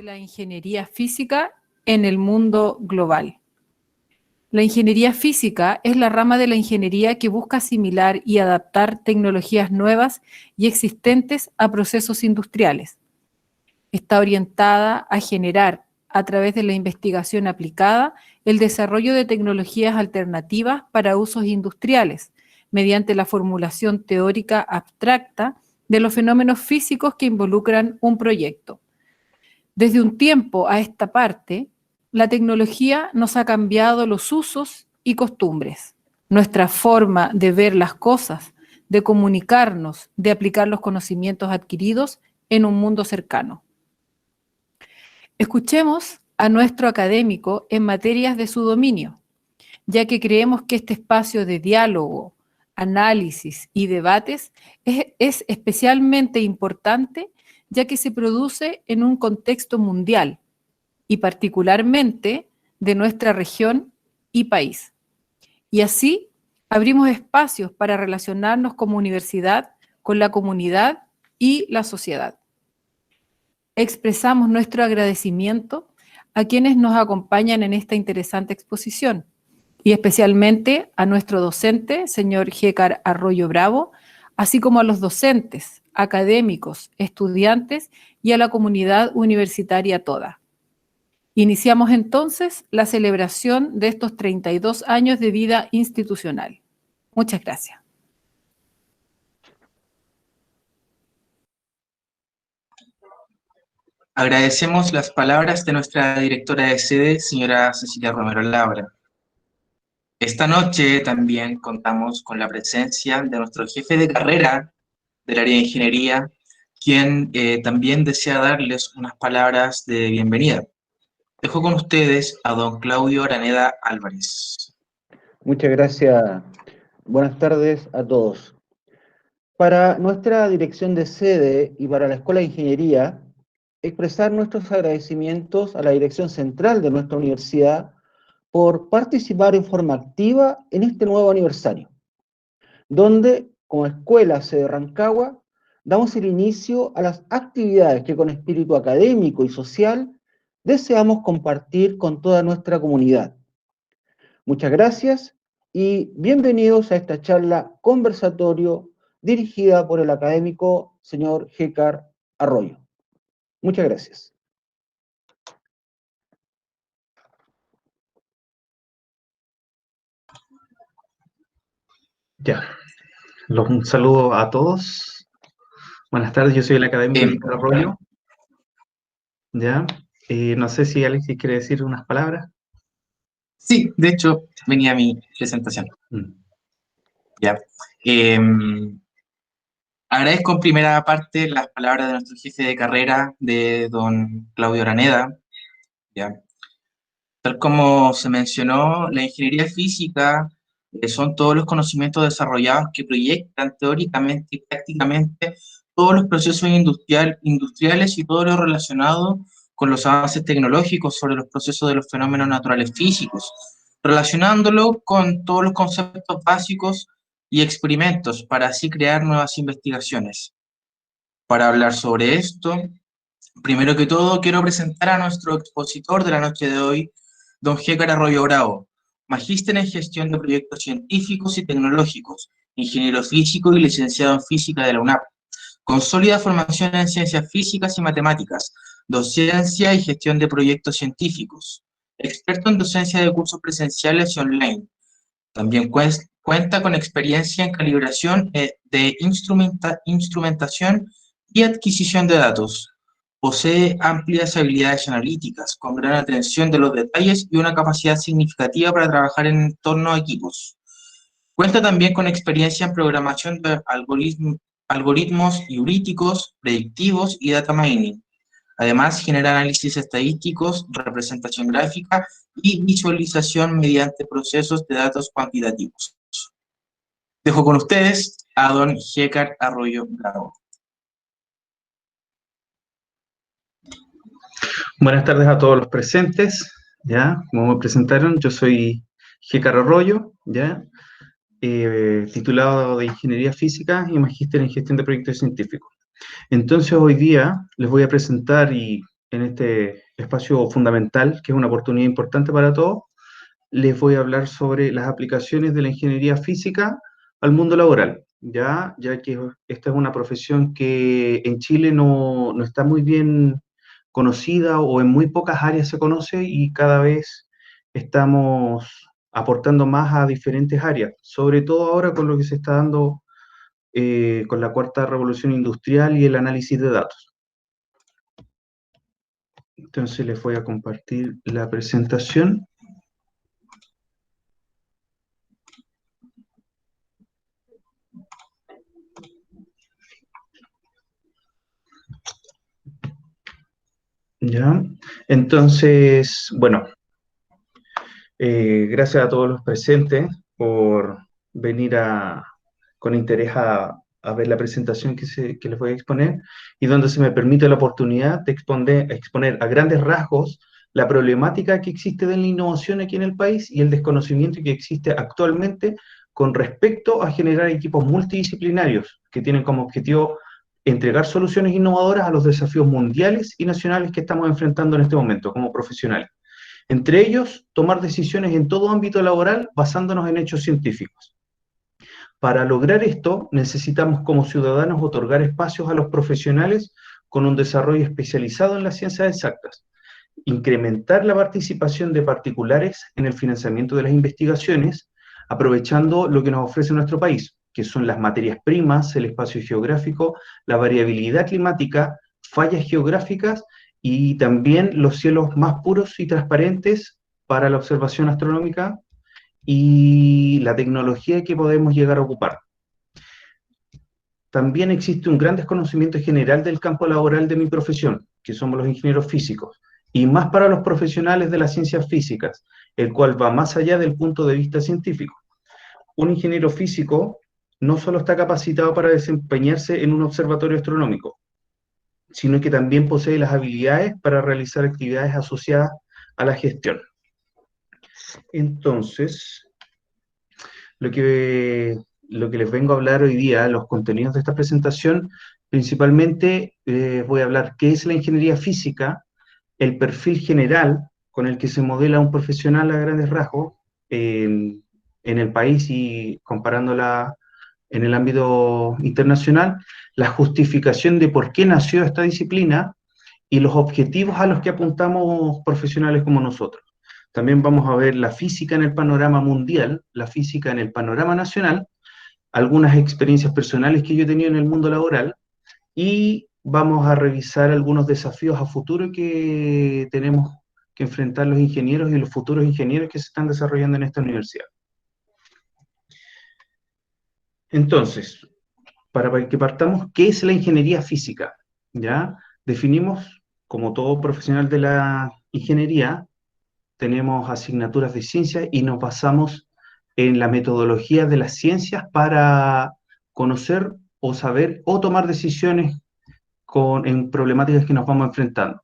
la ingeniería física en el mundo global. La ingeniería física es la rama de la ingeniería que busca asimilar y adaptar tecnologías nuevas y existentes a procesos industriales. Está orientada a generar, a través de la investigación aplicada, el desarrollo de tecnologías alternativas para usos industriales, mediante la formulación teórica abstracta de los fenómenos físicos que involucran un proyecto. Desde un tiempo a esta parte, la tecnología nos ha cambiado los usos y costumbres, nuestra forma de ver las cosas, de comunicarnos, de aplicar los conocimientos adquiridos en un mundo cercano. Escuchemos a nuestro académico en materias de su dominio, ya que creemos que este espacio de diálogo, análisis y debates es especialmente importante, ya que se produce en un contexto mundial y particularmente de nuestra región y país. Y así abrimos espacios para relacionarnos como universidad con la comunidad y la sociedad. Expresamos nuestro agradecimiento a quienes nos acompañan en esta interesante exposición y especialmente a nuestro docente, señor Gécar Arroyo Bravo, así como a los docentes, académicos, estudiantes y a la comunidad universitaria toda. Iniciamos entonces la celebración de estos 32 años de vida institucional. Muchas gracias. Agradecemos las palabras de nuestra directora de sede, señora Cecilia Romero Labra. Esta noche también contamos con la presencia de nuestro jefe de carrera del área de ingeniería, quien también desea darles unas palabras de bienvenida. Dejo con ustedes a don Claudio Araneda Álvarez. Muchas gracias. Buenas tardes a todos. Para nuestra dirección de sede y para la Escuela de Ingeniería, expresar nuestros agradecimientos a la dirección central de nuestra universidad por participar en forma activa en este nuevo aniversario, donde, como Escuela Sede Rancagua, damos el inicio a las actividades que con espíritu académico y social deseamos compartir con toda nuestra comunidad. Muchas gracias y bienvenidos a esta charla conversatorio dirigida por el académico señor Gécar Arroyo. Muchas gracias. Ya, un saludo a todos. Buenas tardes, yo soy el académico Gécar Arroyo. Ya, no sé si Alexis quiere decir unas palabras. Sí, de hecho, venía mi presentación. Ya. Agradezco en primera parte las palabras de nuestro jefe de carrera, de don Claudio Araneda. ¿Ya? Tal como se mencionó, la ingeniería física son todos los conocimientos desarrollados que proyectan teóricamente y prácticamente todos los procesos industriales y todo lo relacionado con los avances tecnológicos sobre los procesos de los fenómenos naturales físicos, relacionándolo con todos los conceptos básicos y experimentos para así crear nuevas investigaciones. Para hablar sobre esto, primero que todo quiero presentar a nuestro expositor de la noche de hoy, don Gécar Arroyo Bravo, magíster en gestión de proyectos científicos y tecnológicos, ingeniero físico y licenciado en física de la UNAP, con sólida formación en ciencias físicas y matemáticas, docencia y gestión de proyectos científicos, experto en docencia de cursos presenciales y online. También cuenta con experiencia en calibración de instrumentación y adquisición de datos. Posee amplias habilidades analíticas, con gran atención de los detalles y una capacidad significativa para trabajar en torno a equipos. Cuenta también con experiencia en programación de algoritmos heurísticos, predictivos y data mining. Además, genera análisis estadísticos, representación gráfica y visualización mediante procesos de datos cuantitativos. Dejo con ustedes a don Gécar Arroyo Bravo. Buenas tardes a todos los presentes. Ya, como me presentaron, yo soy Gécar Arroyo, ya, titulado de Ingeniería Física y magíster en Gestión de Proyectos Científicos. Entonces hoy día les voy a presentar y en este espacio fundamental, que es una oportunidad importante para todos, les voy a hablar sobre las aplicaciones de la ingeniería física al mundo laboral, ya que esta es una profesión que en Chile no está muy bien conocida o en muy pocas áreas se conoce y cada vez estamos aportando más a diferentes áreas, sobre todo ahora con lo que se está dando con la cuarta revolución industrial y el análisis de datos. Entonces les voy a compartir la presentación. Ya, entonces, bueno, gracias a todos los presentes por venir con interés a ver la presentación que les voy a exponer y donde se me permite la oportunidad de exponer a grandes rasgos la problemática que existe de la innovación aquí en el país y el desconocimiento que existe actualmente con respecto a generar equipos multidisciplinarios que tienen como objetivo entregar soluciones innovadoras a los desafíos mundiales y nacionales que estamos enfrentando en este momento como profesionales. Entre ellos, tomar decisiones en todo ámbito laboral basándonos en hechos científicos. Para lograr esto, necesitamos como ciudadanos otorgar espacios a los profesionales con un desarrollo especializado en las ciencias exactas, incrementar la participación de particulares en el financiamiento de las investigaciones, aprovechando lo que nos ofrece nuestro país, que son las materias primas, el espacio geográfico, la variabilidad climática, fallas geográficas y también los cielos más puros y transparentes para la observación astronómica y la tecnología que podemos llegar a ocupar. También existe un gran desconocimiento general del campo laboral de mi profesión, que somos los ingenieros físicos, y más para los profesionales de las ciencias físicas, el cual va más allá del punto de vista científico. Un ingeniero físico no solo está capacitado para desempeñarse en un observatorio astronómico, sino que también posee las habilidades para realizar actividades asociadas a la gestión. Entonces, lo que les vengo a hablar hoy día, los contenidos de esta presentación, principalmente voy a hablar qué es la ingeniería física, el perfil general con el que se modela un profesional a grandes rasgos en el país y comparándola en el ámbito internacional, la justificación de por qué nació esta disciplina y los objetivos a los que apuntamos profesionales como nosotros. También vamos a ver la física en el panorama mundial, la física en el panorama nacional, algunas experiencias personales que yo he tenido en el mundo laboral y vamos a revisar algunos desafíos a futuro que tenemos que enfrentar los ingenieros y los futuros ingenieros que se están desarrollando en esta universidad. Entonces, para que partamos, ¿qué es la ingeniería física? ¿Ya? Definimos, como todo profesional de la ingeniería, tenemos asignaturas de ciencia y nos basamos en la metodología de las ciencias para conocer o saber o tomar decisiones en problemáticas que nos vamos enfrentando.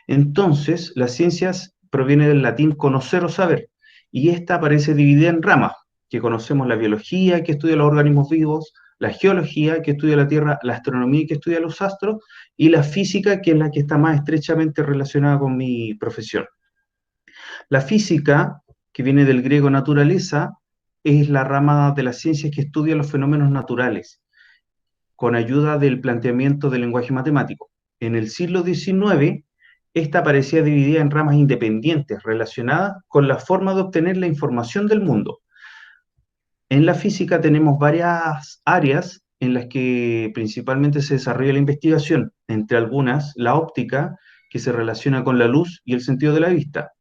Entonces, las ciencias proviene del latín conocer o saber, y esta aparece dividida en ramas, que conocemos la biología, que estudia los organismos vivos, la geología, que estudia la Tierra, la astronomía, que estudia los astros, y la física, que es la que está más estrechamente relacionada con mi profesión. La física, que viene del griego naturaleza, es la rama de las ciencias que estudia los fenómenos naturales, con ayuda del planteamiento del lenguaje matemático. En el siglo XIX, esta aparecía dividida en ramas independientes relacionadas con la forma de obtener la información del mundo. En la física tenemos varias áreas en las que principalmente se desarrolla la investigación, entre algunas la óptica, que se relaciona con la luz y el sentido de la vista,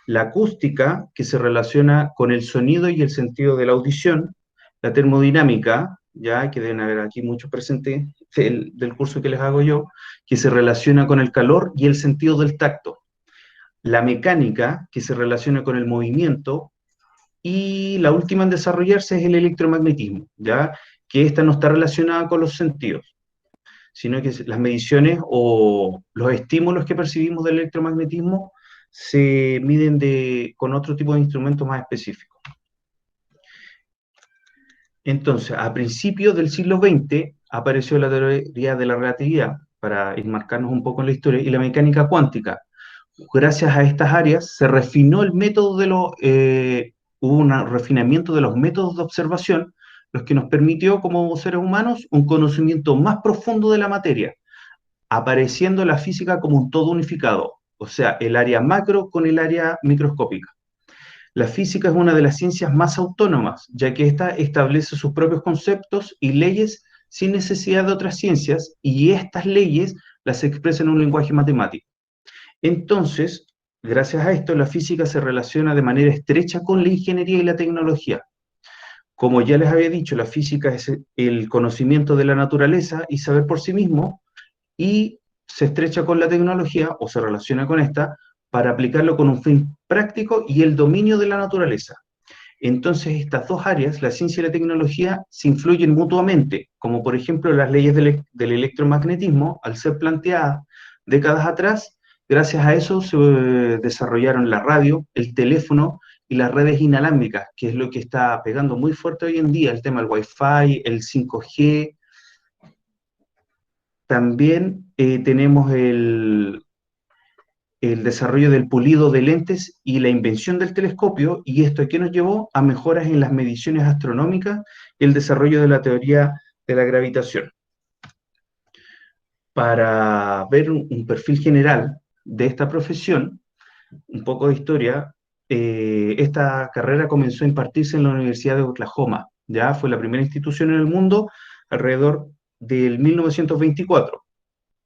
la acústica, que se relaciona con el sonido y el sentido de la audición, la termodinámica, ya que deben haber aquí muchos presentes del curso que les hago yo, que se relaciona con el calor y el sentido del tacto, la mecánica, que se relaciona con el movimiento, y la última en desarrollarse es el electromagnetismo, ya que esta no está relacionada con los sentidos, sino que las mediciones o los estímulos que percibimos del electromagnetismo se miden con otro tipo de instrumentos más específicos. Entonces, a principios del siglo XX apareció la teoría de la relatividad, para enmarcarnos un poco en la historia, y la mecánica cuántica. Gracias a estas áreas se refinó el método hubo un refinamiento de los métodos de observación, los que nos permitió como seres humanos un conocimiento más profundo de la materia, apareciendo la física como un todo unificado, o sea, el área macro con el área microscópica. La física es una de las ciencias más autónomas, ya que ésta establece sus propios conceptos y leyes sin necesidad de otras ciencias, y estas leyes las expresa en un lenguaje matemático. Entonces, gracias a esto, la física se relaciona de manera estrecha con la ingeniería y la tecnología. Como ya les había dicho, la física es el conocimiento de la naturaleza y saber por sí mismo, y se estrecha con la tecnología o se relaciona con esta para aplicarlo con un fin práctico y el dominio de la naturaleza. Entonces, estas dos áreas, la ciencia y la tecnología, se influyen mutuamente, como por ejemplo las leyes del electromagnetismo, al ser planteadas décadas atrás. Gracias a eso se desarrollaron la radio, el teléfono y las redes inalámbricas, que es lo que está pegando muy fuerte hoy en día, el tema del Wi-Fi, el 5G. También tenemos el desarrollo del pulido de lentes y la invención del telescopio, y esto aquí nos llevó a mejoras en las mediciones astronómicas y el desarrollo de la teoría de la gravitación. Para ver un perfil general de esta profesión, un poco de historia, esta carrera comenzó a impartirse en la Universidad de Oklahoma, ya fue la primera institución en el mundo alrededor del 1924.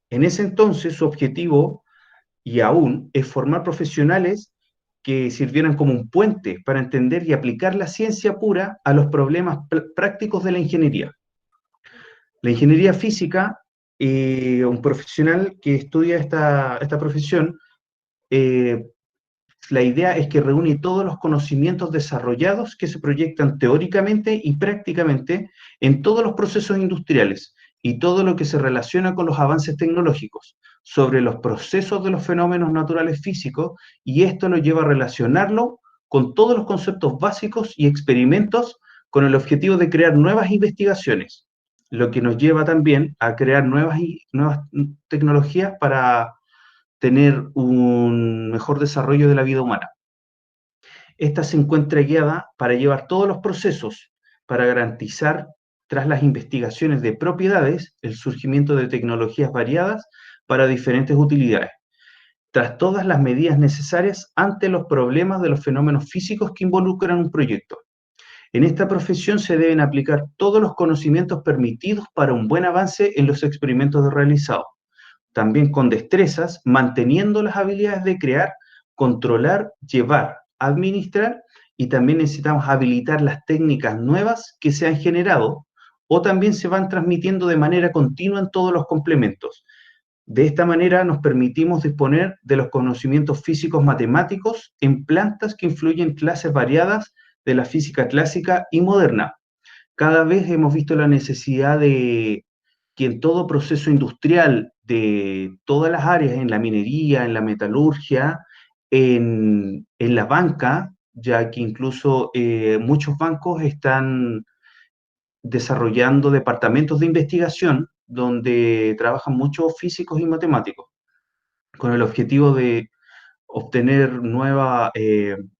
En ese entonces su objetivo, y aún, es formar profesionales que sirvieran como un puente para entender y aplicar la ciencia pura a los problemas prácticos de la ingeniería. La ingeniería física, un profesional que estudia esta profesión, la idea es que reúne todos los conocimientos desarrollados que se proyectan teóricamente y prácticamente en todos los procesos industriales y todo lo que se relaciona con los avances tecnológicos sobre los procesos de los fenómenos naturales físicos, y esto lo lleva a relacionarlo con todos los conceptos básicos y experimentos con el objetivo de crear nuevas investigaciones, lo que nos lleva también a crear nuevas tecnologías para tener un mejor desarrollo de la vida humana. Esta se encuentra guiada para llevar todos los procesos para garantizar, tras las investigaciones de propiedades, el surgimiento de tecnologías variadas para diferentes utilidades, tras todas las medidas necesarias ante los problemas de los fenómenos físicos que involucran un proyecto. En esta profesión se deben aplicar todos los conocimientos permitidos para un buen avance en los experimentos realizados, también con destrezas, manteniendo las habilidades de crear, controlar, llevar, administrar, y también necesitamos habilitar las técnicas nuevas que se han generado o también se van transmitiendo de manera continua en todos los complementos. De esta manera nos permitimos disponer de los conocimientos físicos matemáticos en plantas que influyen en clases variadas de la física clásica y moderna. Cada vez hemos visto la necesidad de que en todo proceso industrial de todas las áreas, en la minería, en la metalurgia, en la banca, ya que incluso muchos bancos están desarrollando departamentos de investigación donde trabajan muchos físicos y matemáticos, con el objetivo de obtener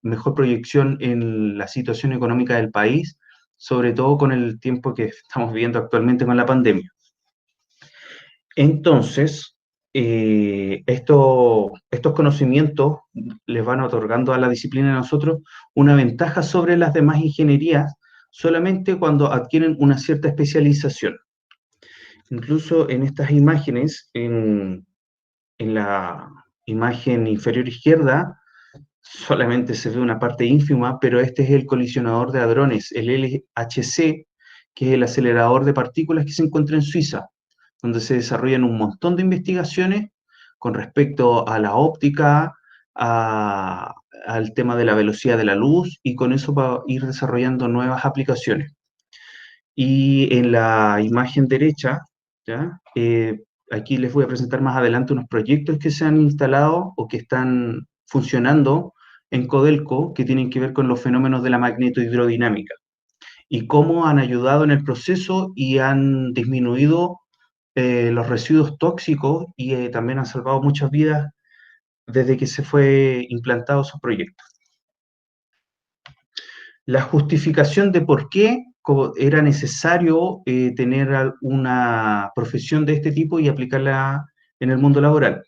mejor proyección en la situación económica del país, sobre todo con el tiempo que estamos viviendo actualmente con la pandemia. Entonces, estos conocimientos les van otorgando a la disciplina de nosotros una ventaja sobre las demás ingenierías solamente cuando adquieren una cierta especialización. Incluso en estas imágenes, en la imagen inferior izquierda, solamente se ve una parte ínfima, pero este es el colisionador de hadrones, el LHC, que es el acelerador de partículas que se encuentra en Suiza, donde se desarrollan un montón de investigaciones con respecto a la óptica, al tema de la velocidad de la luz, y con eso va a ir desarrollando nuevas aplicaciones. Y en la imagen derecha, ¿ya? Aquí les voy a presentar más adelante unos proyectos que se han instalado o que están funcionando en Codelco, que tienen que ver con los fenómenos de la magnetohidrodinámica y cómo han ayudado en el proceso y han disminuido los residuos tóxicos y también han salvado muchas vidas desde que se fue implantado su proyecto. La justificación de por qué era necesario tener una profesión de este tipo y aplicarla en el mundo laboral.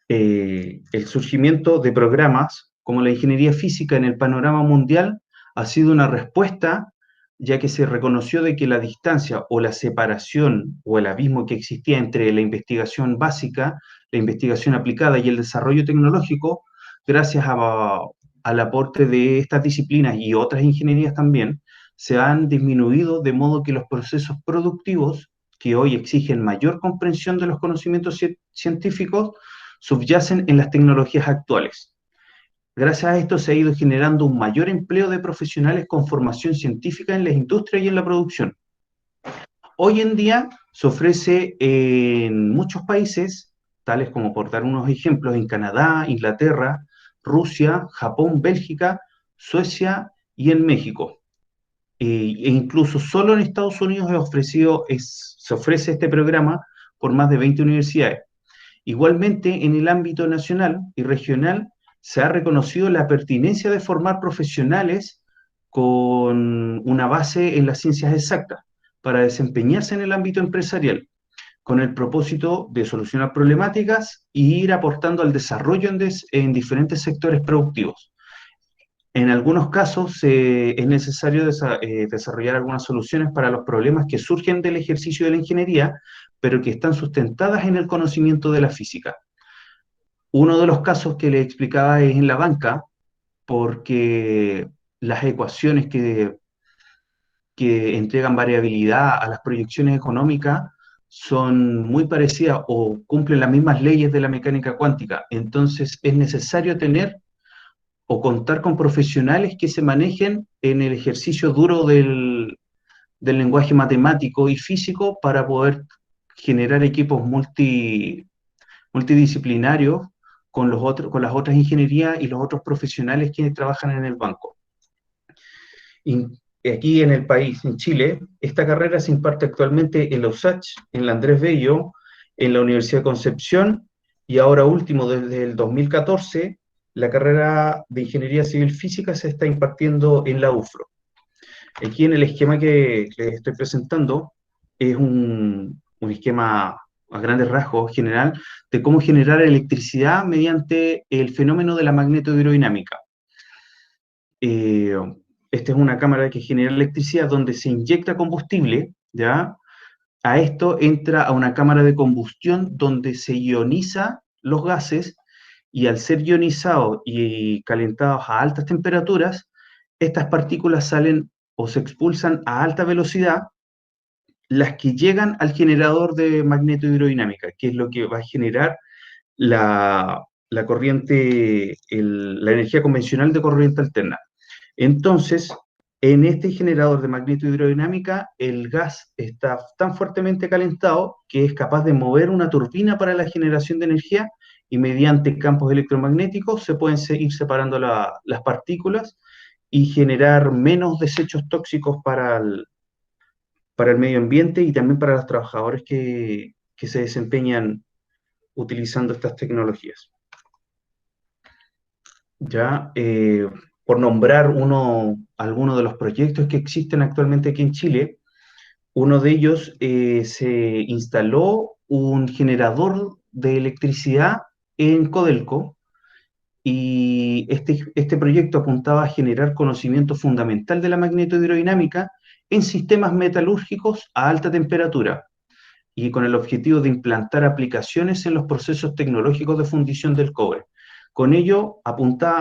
El surgimiento de programas como la ingeniería física en el panorama mundial ha sido una respuesta, ya que se reconoció de que la distancia o la separación o el abismo que existía entre la investigación básica, la investigación aplicada y el desarrollo tecnológico, gracias al aporte de estas disciplinas y otras ingenierías también, se han disminuido, de modo que los procesos productivos, que hoy exigen mayor comprensión de los conocimientos científicos, subyacen en las tecnologías actuales. Gracias a esto se ha ido generando un mayor empleo de profesionales con formación científica en la industria y en la producción. Hoy en día se ofrece en muchos países, tales como por dar unos ejemplos, en Canadá, Inglaterra, Rusia, Japón, Bélgica, Suecia y en México. E incluso solo en Estados Unidos se ofrece este programa por más de 20 universidades. Igualmente, en el ámbito nacional y regional, se ha reconocido la pertinencia de formar profesionales con una base en las ciencias exactas para desempeñarse en el ámbito empresarial, con el propósito de solucionar problemáticas e ir aportando al desarrollo en diferentes sectores productivos. En algunos casos es necesario desarrollar algunas soluciones para los problemas que surgen del ejercicio de la ingeniería, pero que están sustentadas en el conocimiento de la física. Uno de los casos que le explicaba es en la banca, porque las ecuaciones que entregan variabilidad a las proyecciones económicas son muy parecidas o cumplen las mismas leyes de la mecánica cuántica. Entonces es necesario tener o contar con profesionales que se manejen en el ejercicio duro del lenguaje matemático y físico para poder generar equipos multidisciplinarios con las otras ingenierías y los otros profesionales que trabajan en el banco. Y aquí en el país, en Chile, esta carrera se imparte actualmente en la USACH, en la Andrés Bello, en la Universidad de Concepción y ahora último, desde el 2014, la carrera de Ingeniería Civil Física se está impartiendo en la UFRO. Aquí en el esquema que les estoy presentando es un esquema a grandes rasgos general de cómo generar electricidad mediante el fenómeno de la magnetohidrodinámica. Esta es una cámara que genera electricidad donde se inyecta combustible, ¿ya? A esto entra a una cámara de combustión donde se ioniza los gases y al ser ionizados y calentados a altas temperaturas, estas partículas salen o se expulsan a alta velocidad, las que llegan al generador de magnetohidrodinámica, que es lo que va a generar la corriente, la energía convencional de corriente alterna. Entonces, en este generador de magnetohidrodinámica, el gas está tan fuertemente calentado que es capaz de mover una turbina para la generación de energía y mediante campos electromagnéticos se pueden ir separando las partículas y generar menos desechos tóxicos para el medio ambiente y también para los trabajadores que se desempeñan utilizando estas tecnologías. Ya, por nombrar algunos de los proyectos que existen actualmente aquí en Chile, uno de ellos se instaló un generador de electricidad en Codelco y este proyecto apuntaba a generar conocimiento fundamental de la magnetohidrodinámica en sistemas metalúrgicos a alta temperatura y con el objetivo de implantar aplicaciones en los procesos tecnológicos de fundición del cobre. Con ello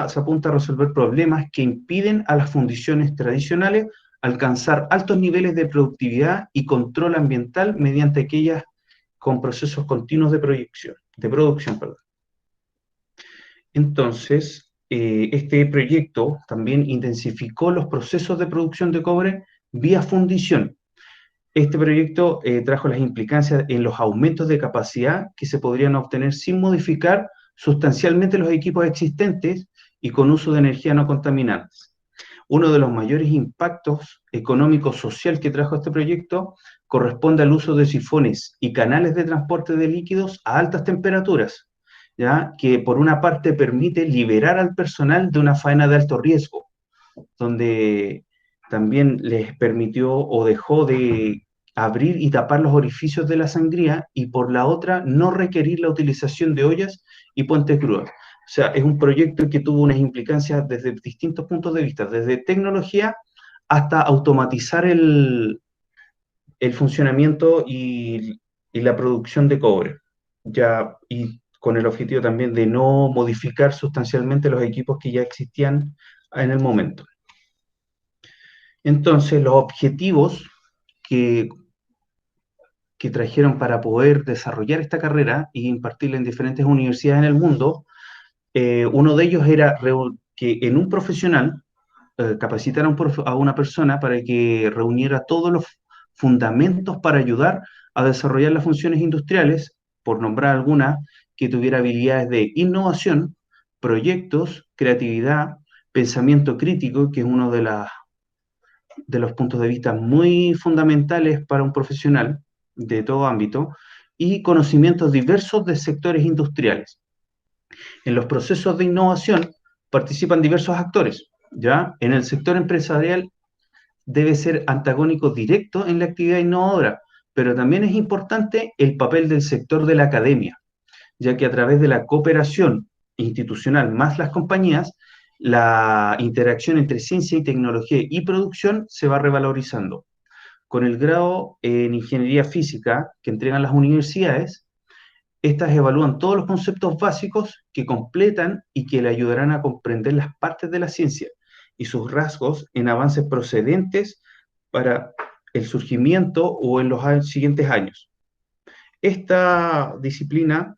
se apunta a resolver problemas que impiden a las fundiciones tradicionales alcanzar altos niveles de productividad y control ambiental mediante aquellas con procesos continuos de producción. Entonces, este proyecto también intensificó los procesos de producción de cobre vía fundición. Este proyecto trajo las implicancias en los aumentos de capacidad que se podrían obtener sin modificar sustancialmente los equipos existentes y con uso de energía no contaminantes. uno de los mayores impactos económico-social que trajo este proyecto corresponde al uso de sifones y canales de transporte de líquidos a altas temperaturas, ¿ya? Que por una parte permite liberar al personal de una faena de alto riesgo, donde también les permitió o dejó de abrir y tapar los orificios de la sangría, y por la otra no requerir la utilización de ollas y puentes grúas. O sea, es un proyecto que tuvo unas implicancias desde distintos puntos de vista, desde tecnología hasta automatizar el funcionamiento y la producción de cobre, ya, y con el objetivo también de no modificar sustancialmente los equipos que ya existían en el momento. Entonces, los objetivos que, que trajeron para poder desarrollar esta carrera y impartirla en diferentes universidades en el mundo, uno de ellos era que en un profesional capacitar a una persona para que reuniera todos los fundamentos para ayudar a desarrollar las funciones industriales, por nombrar algunas, que tuviera habilidades de innovación, proyectos, creatividad, pensamiento crítico, que es uno de los puntos de vista muy fundamentales para un profesional de todo ámbito, y conocimientos diversos de sectores industriales. En los procesos de innovación participan diversos actores, ¿ya? En el sector empresarial debe ser antagónico directo en la actividad innovadora, pero también es importante el papel del sector de la academia, ya que a través de la cooperación institucional más las compañías, la interacción entre ciencia y tecnología y producción se va revalorizando. Con el grado en ingeniería física que entregan las universidades, estas evalúan todos los conceptos básicos que completan y que le ayudarán a comprender las partes de la ciencia y sus rasgos en avances procedentes para el surgimiento o en los siguientes años. Esta disciplina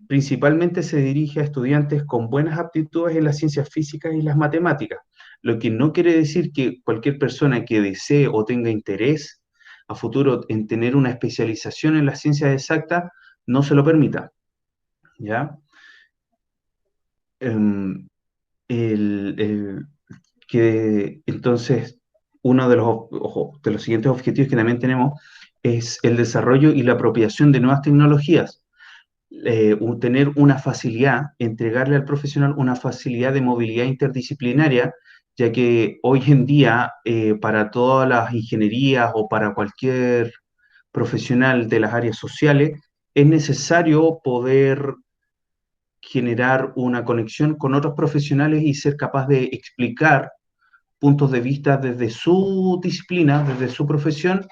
principalmente se dirige a estudiantes con buenas aptitudes en las ciencias físicas y las matemáticas, lo que no quiere decir que cualquier persona que desee o tenga interés a futuro en tener una especialización en las ciencias exactas no se lo permita, ¿ya? Entonces, uno de los siguientes objetivos que también tenemos es el desarrollo y la apropiación de nuevas tecnologías. Tener una facilidad, entregarle al profesional una facilidad de movilidad interdisciplinaria, ya que hoy en día para todas las ingenierías o para cualquier profesional de las áreas sociales es necesario poder generar una conexión con otros profesionales y ser capaz de explicar puntos de vista desde su disciplina, desde su profesión,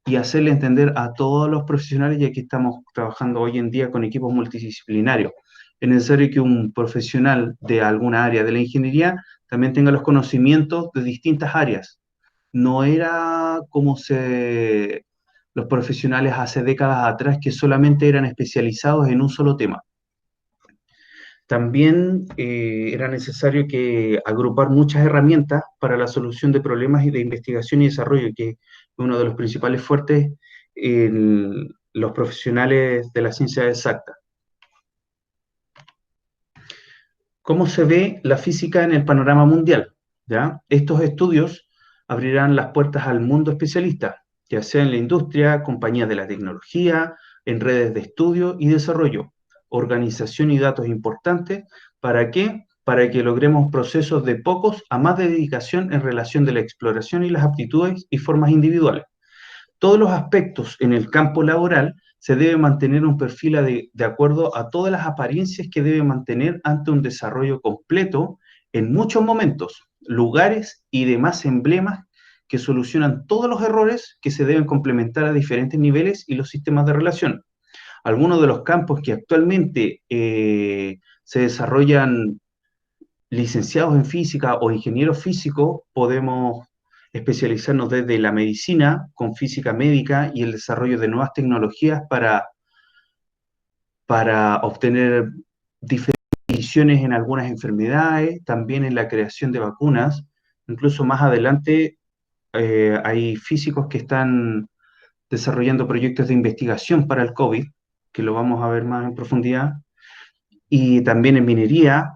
y hacerle entender a todos los profesionales, ya que estamos trabajando hoy en día con equipos multidisciplinarios. Es necesario que un profesional de alguna área de la ingeniería también tenga los conocimientos de distintas áreas. No era como los profesionales hace décadas atrás, que solamente eran especializados en un solo tema. También era necesario agrupar muchas herramientas para la solución de problemas y de investigación y desarrollo, que es uno de los principales fuertes en los profesionales de la ciencia exacta. ¿Cómo se ve la física en el panorama mundial? ¿Ya? Estos estudios abrirán las puertas al mundo especialista, ya sea en la industria, compañías de la tecnología, en redes de estudio y desarrollo, organización y datos importantes. ¿Para qué? Para que logremos procesos de pocos a más de dedicación en relación de la exploración y las aptitudes y formas individuales. Todos los aspectos en el campo laboral se debe mantener un perfil de acuerdo a todas las apariencias que debe mantener ante un desarrollo completo en muchos momentos, lugares y demás emblemas que solucionan todos los errores que se deben complementar a diferentes niveles y los sistemas de relación. Algunos de los campos que actualmente se desarrollan licenciados en física o ingenieros físicos, podemos especializarnos desde la medicina, con física médica y el desarrollo de nuevas tecnologías para obtener diferentes decisiones en algunas enfermedades, también en la creación de vacunas. Incluso más adelante hay físicos que están desarrollando proyectos de investigación para el COVID, que lo vamos a ver más en profundidad, y también en minería,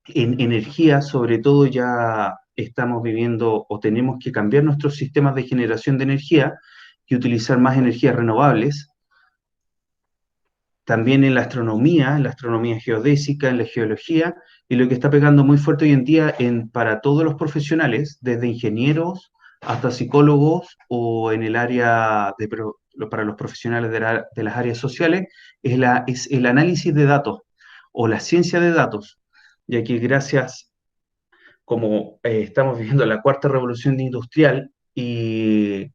en energía, sobre todo ya estamos viviendo o tenemos que cambiar nuestros sistemas de generación de energía y utilizar más energías renovables. También en la astronomía geodésica, en la geología, y lo que está pegando muy fuerte hoy en día para todos los profesionales, desde ingenieros hasta psicólogos o en el área para los profesionales de las áreas sociales, es el análisis de datos o la ciencia de datos, ya que gracias, como estamos viviendo la cuarta revolución industrial y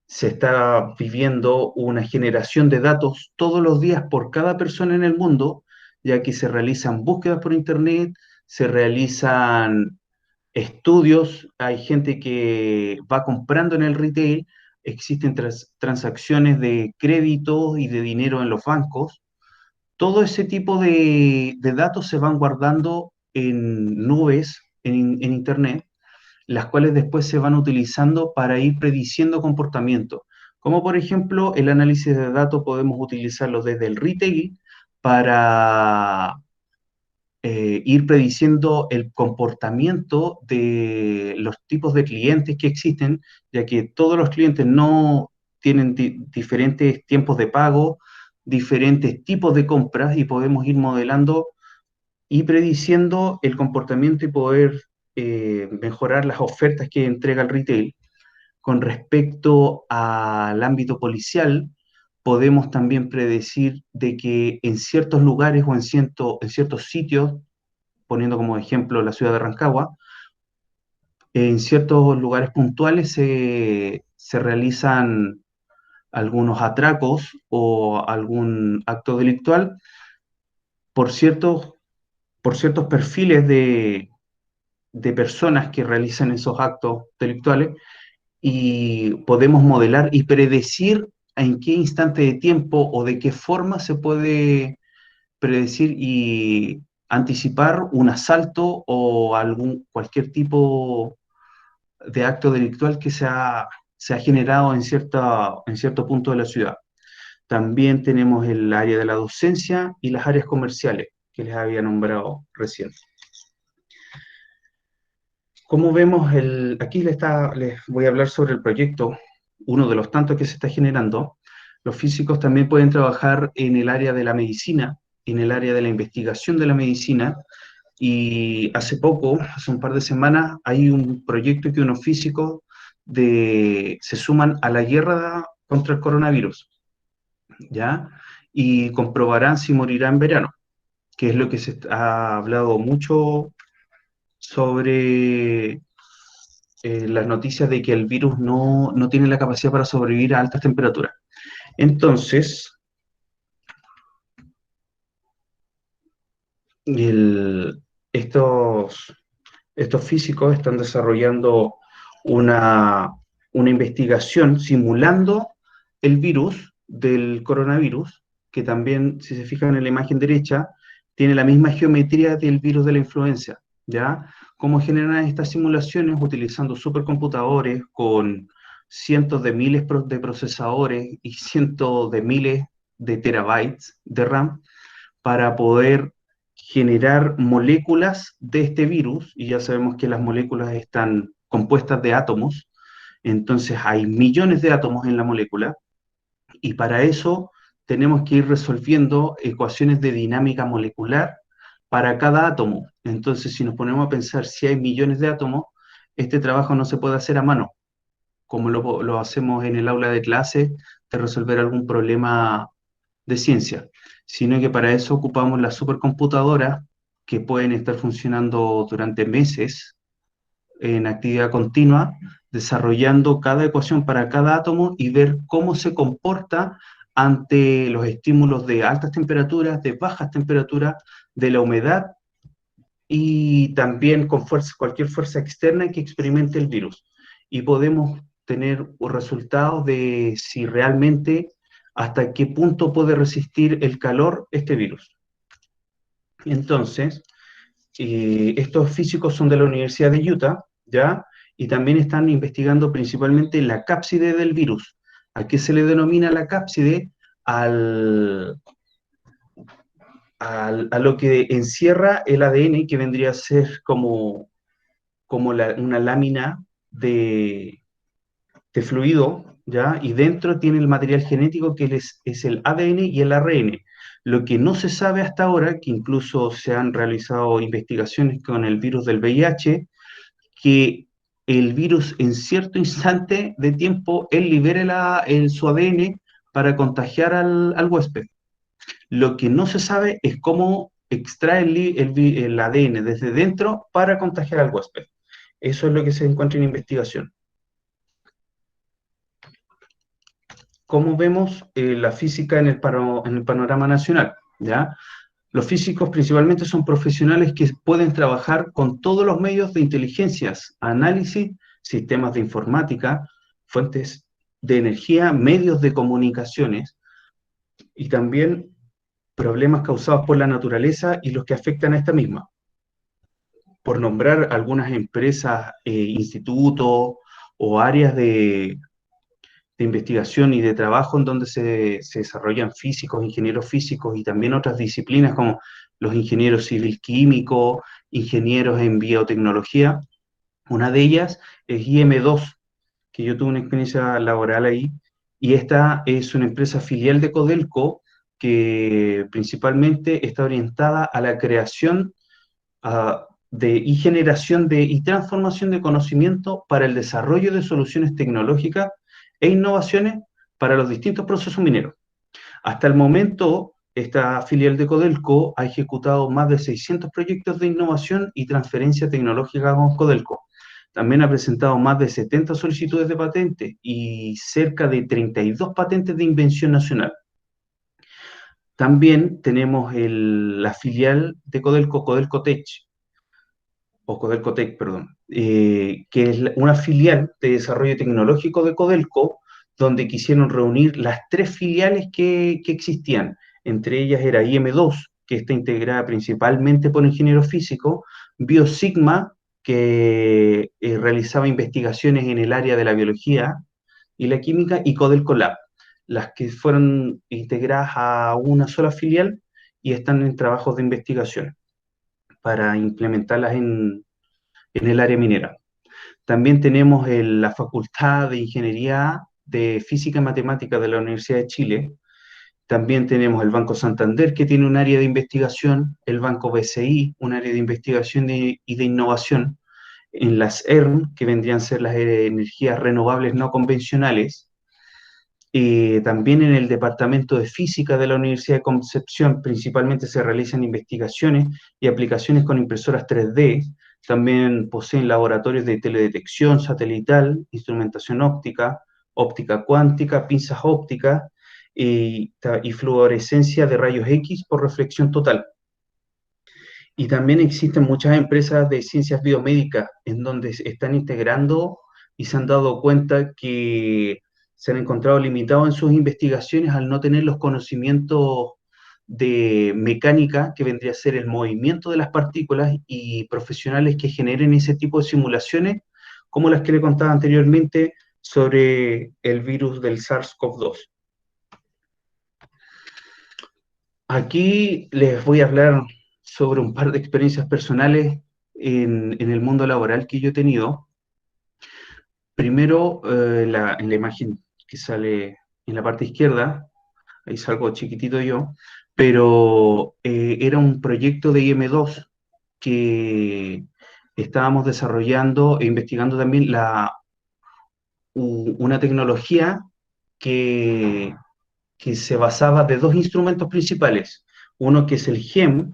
se está viviendo una generación de datos todos los días por cada persona en el mundo, ya que se realizan búsquedas por internet, se realizan estudios, hay gente que va comprando en el retail, existen transacciones de crédito y de dinero en los bancos. Todo ese tipo de datos se van guardando en nubes, en internet, las cuales después se van utilizando para ir prediciendo comportamiento. Como por ejemplo, el análisis de datos podemos utilizarlo desde el retail para ir prediciendo el comportamiento de los tipos de clientes que existen, ya que todos los clientes no tienen diferentes tiempos de pago, diferentes tipos de compras, y podemos ir modelando y prediciendo el comportamiento y poder mejorar las ofertas que entrega el retail. Con respecto al ámbito policial, podemos también predecir de que en ciertos lugares o en ciertos sitios, poniendo como ejemplo la ciudad de Rancagua, en ciertos lugares puntuales se realizan algunos atracos o algún acto delictual por ciertos perfiles de personas que realizan esos actos delictuales, y podemos modelar y predecir en qué instante de tiempo o de qué forma se puede predecir y anticipar un asalto o cualquier tipo de acto delictual que se ha generado en cierto punto de la ciudad. También tenemos el área de la docencia y las áreas comerciales que les había nombrado recién. Como vemos, aquí les voy a hablar sobre el proyecto, uno de los tantos que se está generando. Los físicos también pueden trabajar en el área de la medicina, en el área de la investigación de la medicina, y hace un par de semanas, hay un proyecto que unos físicos se suman a la guerra contra el coronavirus, ¿ya? Y comprobarán si morirá en verano, que es lo que se ha hablado mucho sobre las noticias de que el virus no tiene la capacidad para sobrevivir a altas temperaturas. Entonces, estos físicos están desarrollando una investigación simulando el virus del coronavirus, que también, si se fijan en la imagen derecha, tiene la misma geometría del virus de la influenza, ¿ya? Cómo generan estas simulaciones utilizando supercomputadores con cientos de miles de procesadores y cientos de miles de terabytes de RAM para poder generar moléculas de este virus, y ya sabemos que las moléculas están compuestas de átomos, entonces hay millones de átomos en la molécula, y para eso tenemos que ir resolviendo ecuaciones de dinámica molecular para cada átomo. Entonces, si nos ponemos a pensar si hay millones de átomos, este trabajo no se puede hacer a mano, como lo hacemos en el aula de clase, de resolver algún problema de ciencia, sino que para eso ocupamos las supercomputadoras que pueden estar funcionando durante meses en actividad continua, desarrollando cada ecuación para cada átomo y ver cómo se comporta ante los estímulos de altas temperaturas, de bajas temperaturas, de la humedad y también con cualquier fuerza externa que experimente el virus. Y podemos tener resultados de si realmente hasta qué punto puede resistir el calor este virus. Entonces, estos físicos son de la Universidad de Utah, ¿ya? Y también están investigando principalmente la cápside del virus. ¿A qué se le denomina la cápside? A lo que encierra el ADN, que vendría a ser como como una lámina de fluido, ¿ya? Y dentro tiene el material genético que es el ADN y el ARN. Lo que no se sabe hasta ahora, que incluso se han realizado investigaciones con el virus del VIH, que el virus en cierto instante de tiempo, él libera su ADN para contagiar al huésped. Lo que no se sabe es cómo extrae el ADN desde dentro para contagiar al huésped. Eso es lo que se encuentra en investigación. ¿Cómo vemos la física en el panorama nacional? ¿Ya? Los físicos principalmente son profesionales que pueden trabajar con todos los medios de inteligencias, análisis, sistemas de informática, fuentes de energía, medios de comunicaciones y también problemas causados por la naturaleza y los que afectan a esta misma. Por nombrar algunas empresas, institutos o áreas de investigación y de trabajo en donde se desarrollan físicos, ingenieros físicos y también otras disciplinas como los ingenieros civil químicos, ingenieros en biotecnología. Una de ellas es IM2, que yo tuve una experiencia laboral ahí, y esta es una empresa filial de Codelco que principalmente está orientada a la creación y generación y transformación de conocimiento para el desarrollo de soluciones tecnológicas e innovaciones para los distintos procesos mineros. Hasta el momento, esta filial de Codelco ha ejecutado más de 600 proyectos de innovación y transferencia tecnológica con Codelco. También ha presentado más de 70 solicitudes de patente y cerca de 32 patentes de invención nacional. También tenemos la filial de Codelco, Codelco Tech, que es una filial de desarrollo tecnológico de Codelco, donde quisieron reunir las 3 filiales que existían. Entre ellas era IM2, que está integrada principalmente por ingenieros físicos, BioSigma, que realizaba investigaciones en el área de la biología y la química, y Codelco Lab, las que fueron integradas a una sola filial y están en trabajos de investigación para implementarlas en el área minera. También tenemos la Facultad de Ingeniería de Física y Matemática de la Universidad de Chile. También tenemos el Banco Santander, que tiene un área de investigación, el Banco BCI, un área de investigación y de innovación, en las ERN, que vendrían a ser las energías renovables no convencionales. También en el Departamento de Física de la Universidad de Concepción principalmente se realizan investigaciones y aplicaciones con impresoras 3D. También poseen laboratorios de teledetección satelital, instrumentación óptica, óptica cuántica, pinzas ópticas y fluorescencia de rayos X por reflexión total. Y también existen muchas empresas de ciencias biomédicas en donde están integrando y se han dado cuenta que se han encontrado limitados en sus investigaciones al no tener los conocimientos de mecánica, que vendría a ser el movimiento de las partículas, y profesionales que generen ese tipo de simulaciones, como las que le contaba anteriormente sobre el virus del SARS-CoV-2. Aquí les voy a hablar sobre un par de experiencias personales en el mundo laboral que yo he tenido. Primero, en la imagen que sale en la parte izquierda, ahí salgo chiquitito yo, pero era un proyecto de IM2 que estábamos desarrollando e investigando también una tecnología que se basaba de 2 instrumentos principales. Uno que es el GEM,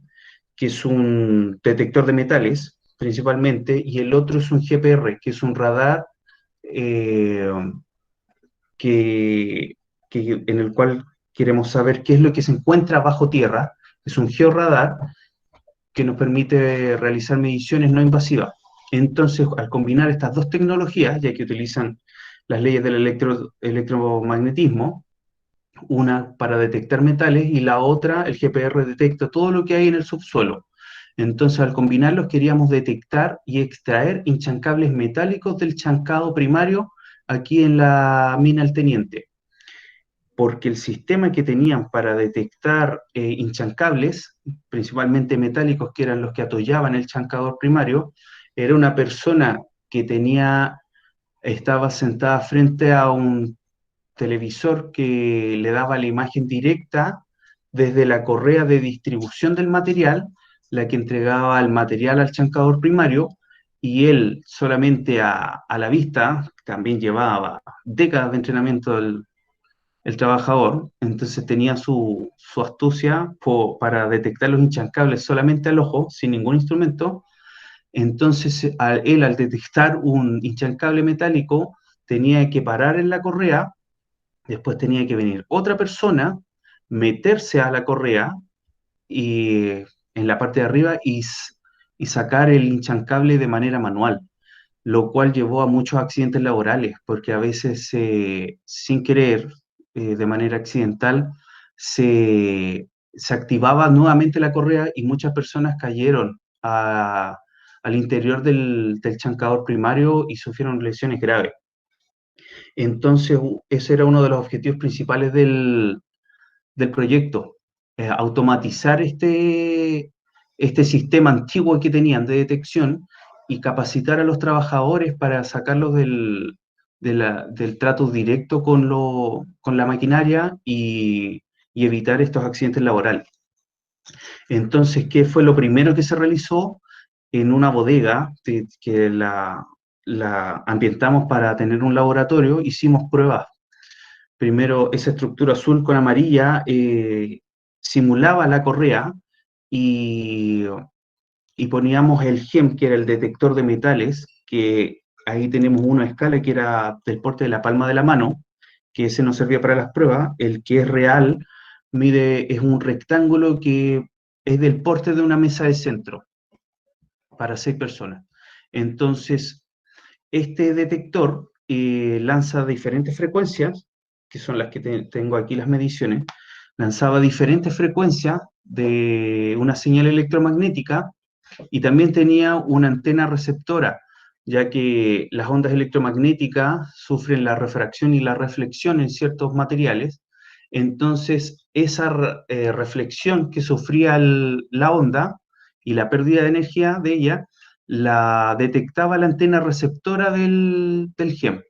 que es un detector de metales, principalmente, y el otro es un GPR, que es un radar en el cual queremos saber qué es lo que se encuentra bajo tierra. Es un georradar que nos permite realizar mediciones no invasivas. Entonces, al combinar estas 2 tecnologías, ya que utilizan las leyes del electromagnetismo, una para detectar metales y la otra, el GPR, detecta todo lo que hay en el subsuelo. Entonces, al combinarlos, queríamos detectar y extraer inchancables metálicos del chancado primario aquí en la mina El Teniente, porque el sistema que tenían para detectar inchancables, principalmente metálicos, que eran los que atollaban el chancador primario, era una persona que estaba sentada frente a un televisor que le daba la imagen directa desde la correa de distribución del material, la que entregaba el material al chancador primario, y él solamente a la vista, también llevaba décadas de entrenamiento el trabajador, entonces tenía su astucia para detectar los hinchancables solamente al ojo, sin ningún instrumento. Entonces él al detectar un hinchancable metálico tenía que parar en la correa. Después tenía que venir otra persona, meterse a la correa y en la parte de arriba y sacar el hinchancable de manera manual, lo cual llevó a muchos accidentes laborales, porque a veces sin querer, de manera accidental, se activaba nuevamente la correa y muchas personas cayeron al interior del chancador primario y sufrieron lesiones graves. Entonces, ese era uno de los objetivos principales del proyecto, automatizar este sistema antiguo que tenían de detección y capacitar a los trabajadores para sacarlos del trato directo con la maquinaria y evitar estos accidentes laborales. Entonces, ¿qué fue lo primero que se realizó? En una bodega que la ambientamos para tener un laboratorio, hicimos pruebas. Primero, esa estructura azul con amarilla simulaba la correa y, y poníamos el GEM, que era el detector de metales, que ahí tenemos una escala que era del porte de la palma de la mano, que ese nos servía para las pruebas. El que es real es un rectángulo que es del porte de una mesa de centro para 6 personas. Entonces, este detector lanza diferentes frecuencias, que son las que tengo aquí las mediciones, lanzaba diferentes frecuencias de una señal electromagnética y también tenía una antena receptora, ya que las ondas electromagnéticas sufren la refracción y la reflexión en ciertos materiales. Entonces, esa reflexión que sufría la onda y la pérdida de energía de ella, la detectaba la antena receptora del GEM.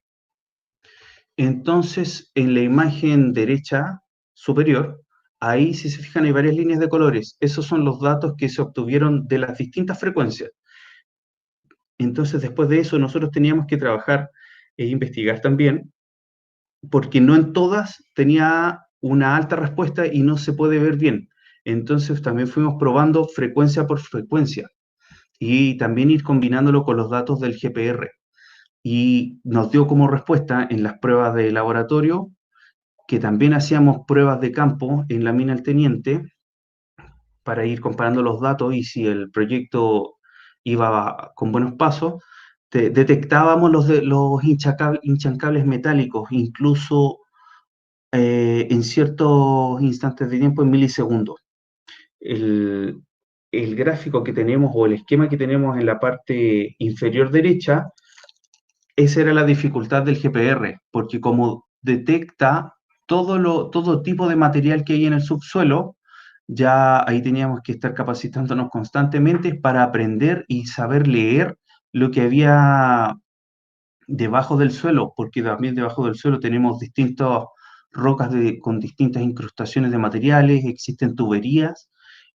Entonces, en la imagen derecha superior, ahí si se fijan hay varias líneas de colores. Esos son los datos que se obtuvieron de las distintas frecuencias. Entonces, después de eso, nosotros teníamos que trabajar e investigar también, porque no en todas tenía una alta respuesta y no se puede ver bien. Entonces, también fuimos probando frecuencia por frecuencia y también ir combinándolo con los datos del GPR. Y nos dio como respuesta en las pruebas de laboratorio, que también hacíamos pruebas de campo en la mina El Teniente para ir comparando los datos y si el proyecto iba con buenos pasos, detectábamos los hinchancables metálicos, incluso en ciertos instantes de tiempo, en milisegundos. El gráfico que tenemos o el esquema que tenemos en la parte inferior derecha, esa era la dificultad del GPR, porque como detecta todo tipo de material que hay en el subsuelo, ya ahí teníamos que estar capacitándonos constantemente para aprender y saber leer lo que había debajo del suelo, porque también debajo del suelo tenemos distintas rocas con distintas incrustaciones de materiales, existen tuberías,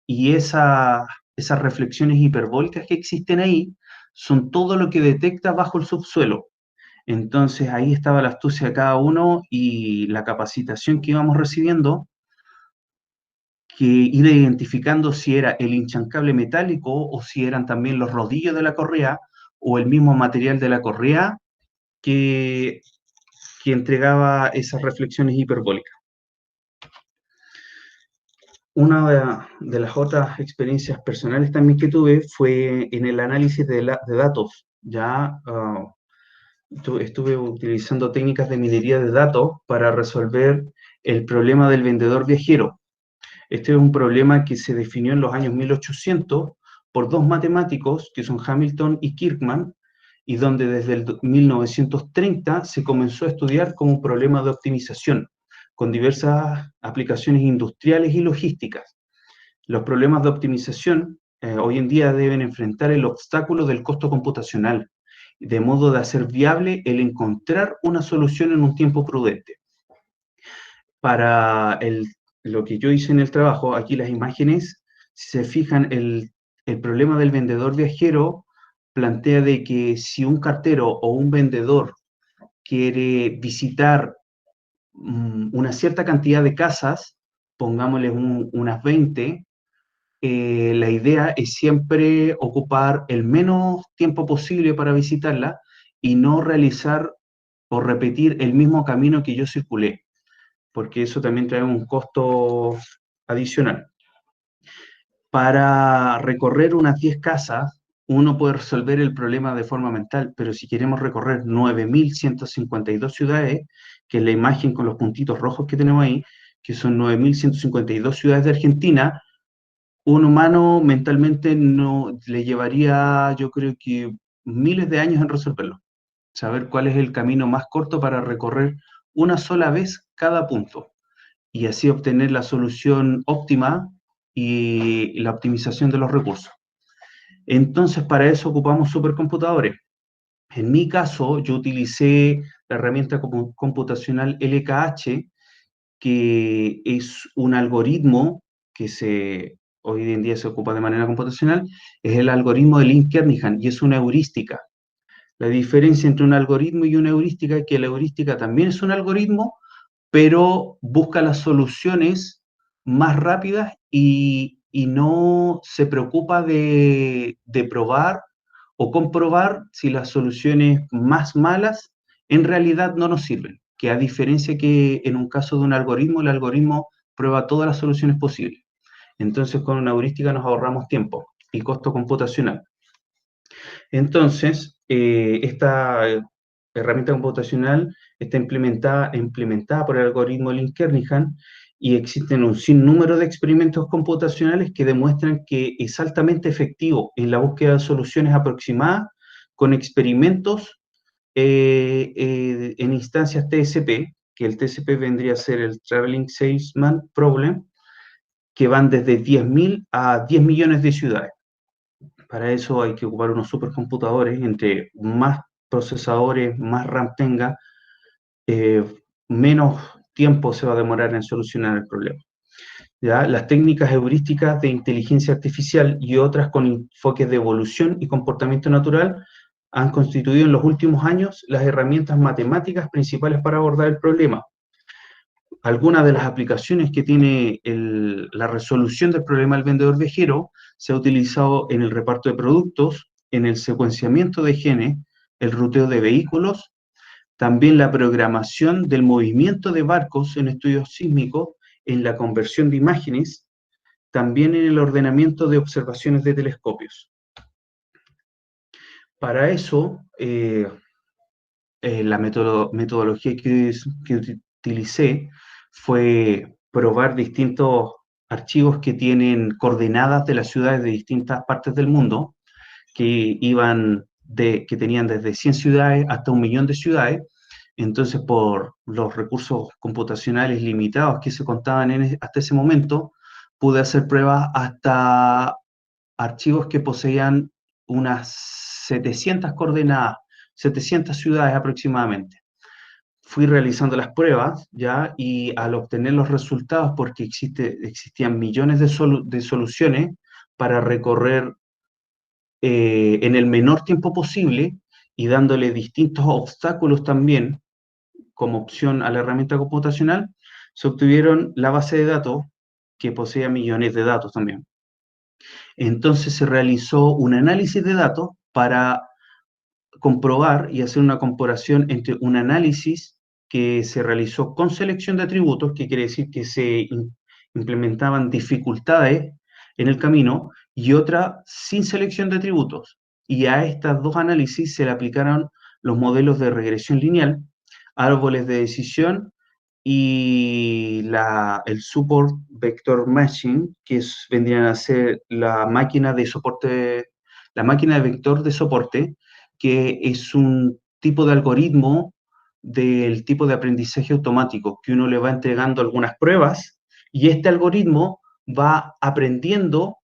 y esas reflexiones hiperbólicas que existen ahí son todo lo que detecta bajo el subsuelo. Entonces ahí estaba la astucia de cada uno y la capacitación que íbamos recibiendo, que ir identificando si era el hinchancable metálico o si eran también los rodillos de la correa o el mismo material de la correa que entregaba esas reflexiones hiperbólicas. Una de las otras experiencias personales también que tuve fue en el análisis de datos. Ya estuve utilizando técnicas de minería de datos para resolver el problema del vendedor viajero. Este es un problema que se definió en los años 1800 por dos matemáticos que son Hamilton y Kirkman, y donde desde el 1930 se comenzó a estudiar como un problema de optimización, con diversas aplicaciones industriales y logísticas. Los problemas de optimización hoy en día deben enfrentar el obstáculo del costo computacional, de modo de hacer viable el encontrar una solución en un tiempo prudente. Para lo que yo hice en el trabajo, aquí las imágenes, si se fijan, el problema del vendedor viajero plantea de que si un cartero o un vendedor quiere visitar una cierta cantidad de casas, pongámosle unas 20, la idea es siempre ocupar el menos tiempo posible para visitarla y no realizar o repetir el mismo camino que yo circulé, porque eso también trae un costo adicional. Para recorrer unas 10 casas, uno puede resolver el problema de forma mental, pero si queremos recorrer 9.152 ciudades, que es la imagen con los puntitos rojos que tenemos ahí, que son 9.152 ciudades de Argentina, un humano mentalmente no le llevaría, yo creo que miles de años en resolverlo. Saber cuál es el camino más corto para recorrer una sola vez cada punto y así obtener la solución óptima y la optimización de los recursos. Entonces, para eso ocupamos supercomputadores. En mi caso, yo utilicé la herramienta computacional LKH, que es un algoritmo que hoy en día se ocupa de manera computacional, es el algoritmo de Link-Kernighan y es una heurística. La diferencia entre un algoritmo y una heurística es que la heurística también es un algoritmo, pero busca las soluciones más rápidas y no se preocupa de probar o comprobar si las soluciones más malas en realidad no nos sirven, que a diferencia que en un caso de un algoritmo, el algoritmo prueba todas las soluciones posibles. Entonces, con una heurística nos ahorramos tiempo y costo computacional. Entonces, esta herramienta computacional está implementada por el algoritmo Link-Kernighan y existen un sinnúmero de experimentos computacionales que demuestran que es altamente efectivo en la búsqueda de soluciones aproximadas con experimentos en instancias TSP, que el TSP vendría a ser el Traveling Salesman Problem, que van desde 10.000 a 10 millones de ciudades. Para eso hay que ocupar unos supercomputadores, entre más procesadores, más RAM tenga, menos tiempo se va a demorar en solucionar el problema. ¿Ya? Las técnicas heurísticas de inteligencia artificial y otras con enfoques de evolución y comportamiento natural han constituido en los últimos años las herramientas matemáticas principales para abordar el problema. Algunas de las aplicaciones que tiene la resolución del problema del vendedor viajero se ha utilizado en el reparto de productos, en el secuenciamiento de genes, el ruteo de vehículos, también la programación del movimiento de barcos en estudios sísmicos, en la conversión de imágenes, también en el ordenamiento de observaciones de telescopios. Para eso, la metodología que utilicé fue probar distintos archivos que tienen coordenadas de las ciudades de distintas partes del mundo, que tenían desde 100 ciudades hasta 1 millón de ciudades. Entonces, por los recursos computacionales limitados que se contaban hasta ese momento, pude hacer pruebas hasta archivos que poseían unas 700 coordenadas, 700 ciudades aproximadamente. Fui realizando las pruebas, ¿ya? Y al obtener los resultados, porque existían millones de soluciones para recorrer en el menor tiempo posible y dándole distintos obstáculos también como opción a la herramienta computacional, se obtuvieron la base de datos que posee millones de datos también. Entonces se realizó un análisis de datos para comprobar y hacer una comparación entre un análisis que se realizó con selección de atributos, que quiere decir que se implementaban dificultades en el camino, y otra sin selección de atributos. Y a estas dos análisis se le aplicaron los modelos de regresión lineal, árboles de decisión y el Support Vector Machine, que vendrían a ser la máquina de vector de soporte, que es un tipo de algoritmo del tipo de aprendizaje automático, que uno le va entregando algunas pruebas y este algoritmo va aprendiendo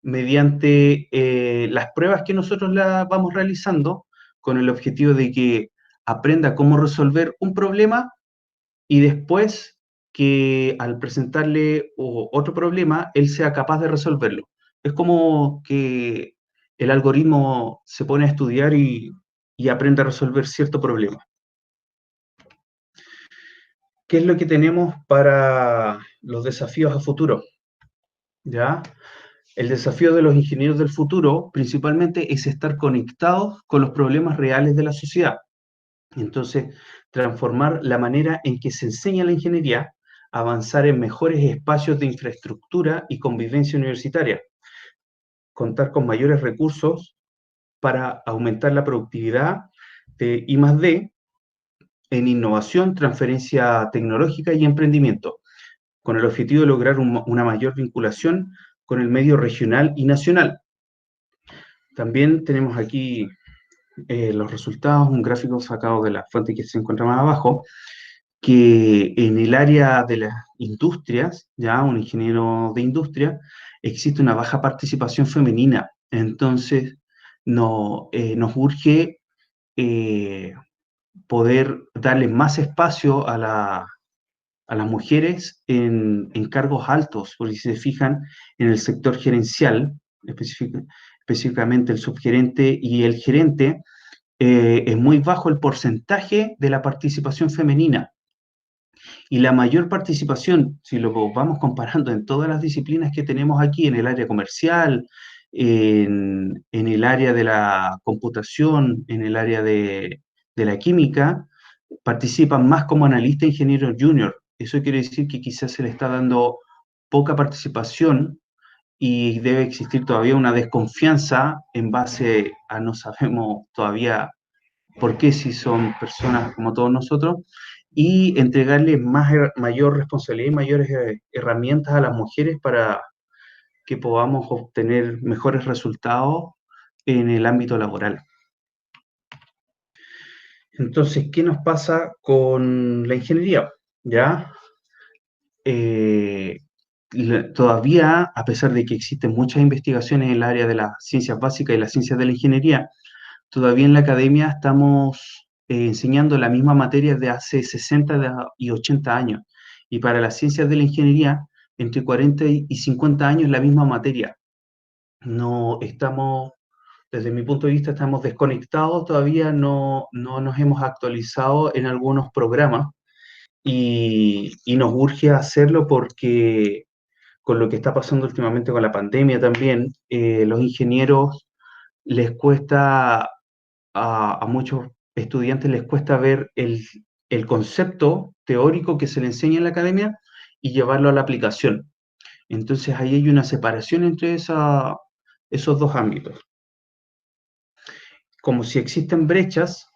mediante las pruebas que nosotros la vamos realizando con el objetivo de que aprenda cómo resolver un problema y después que al presentarle otro problema, él sea capaz de resolverlo. Es como que el algoritmo se pone a estudiar y aprende a resolver cierto problema. ¿Qué es lo que tenemos para los desafíos a futuro? ¿Ya? El desafío de los ingenieros del futuro principalmente es estar conectados con los problemas reales de la sociedad. Entonces, transformar la manera en que se enseña la ingeniería, avanzar en mejores espacios de infraestructura y convivencia universitaria, contar con mayores recursos para aumentar la productividad de I+D en innovación, transferencia tecnológica y emprendimiento, con el objetivo de lograr una mayor vinculación con el medio regional y nacional. También tenemos aquí los resultados, un gráfico sacado de la fuente que se encuentra más abajo, que en el área de las industrias, ya un ingeniero de industria, existe una baja participación femenina. Entonces, nos urge poder darle más espacio a las mujeres en cargos altos, porque si se fijan en el sector gerencial, específicamente el subgerente y el gerente, es muy bajo el porcentaje de la participación femenina. Y la mayor participación, si lo vamos comparando en todas las disciplinas que tenemos aquí, en el área comercial, en el área de la computación, en el área de la química, participan más como analista ingeniero junior. Eso quiere decir que quizás se le está dando poca participación y debe existir todavía una desconfianza en base a no sabemos todavía por qué si son personas como todos nosotros, y entregarles mayor responsabilidad y mayores herramientas a las mujeres para que podamos obtener mejores resultados en el ámbito laboral. Entonces, ¿qué nos pasa con la ingeniería? ¿Ya? Todavía, a pesar de que existen muchas investigaciones en el área de las ciencias básicas y las ciencias de la ingeniería, todavía en la academia estamos enseñando la misma materia de hace 60 y 80 años. Y para las ciencias de la ingeniería, entre 40 y 50 años la misma materia. No estamos, desde mi punto de vista, estamos desconectados, todavía no nos hemos actualizado en algunos programas y nos urge hacerlo porque con lo que está pasando últimamente con la pandemia también, los ingenieros les cuesta a muchos estudiantes les cuesta ver el concepto teórico que se le enseña en la academia y llevarlo a la aplicación. Entonces ahí hay una separación entre esos dos ámbitos. Como si existen brechas,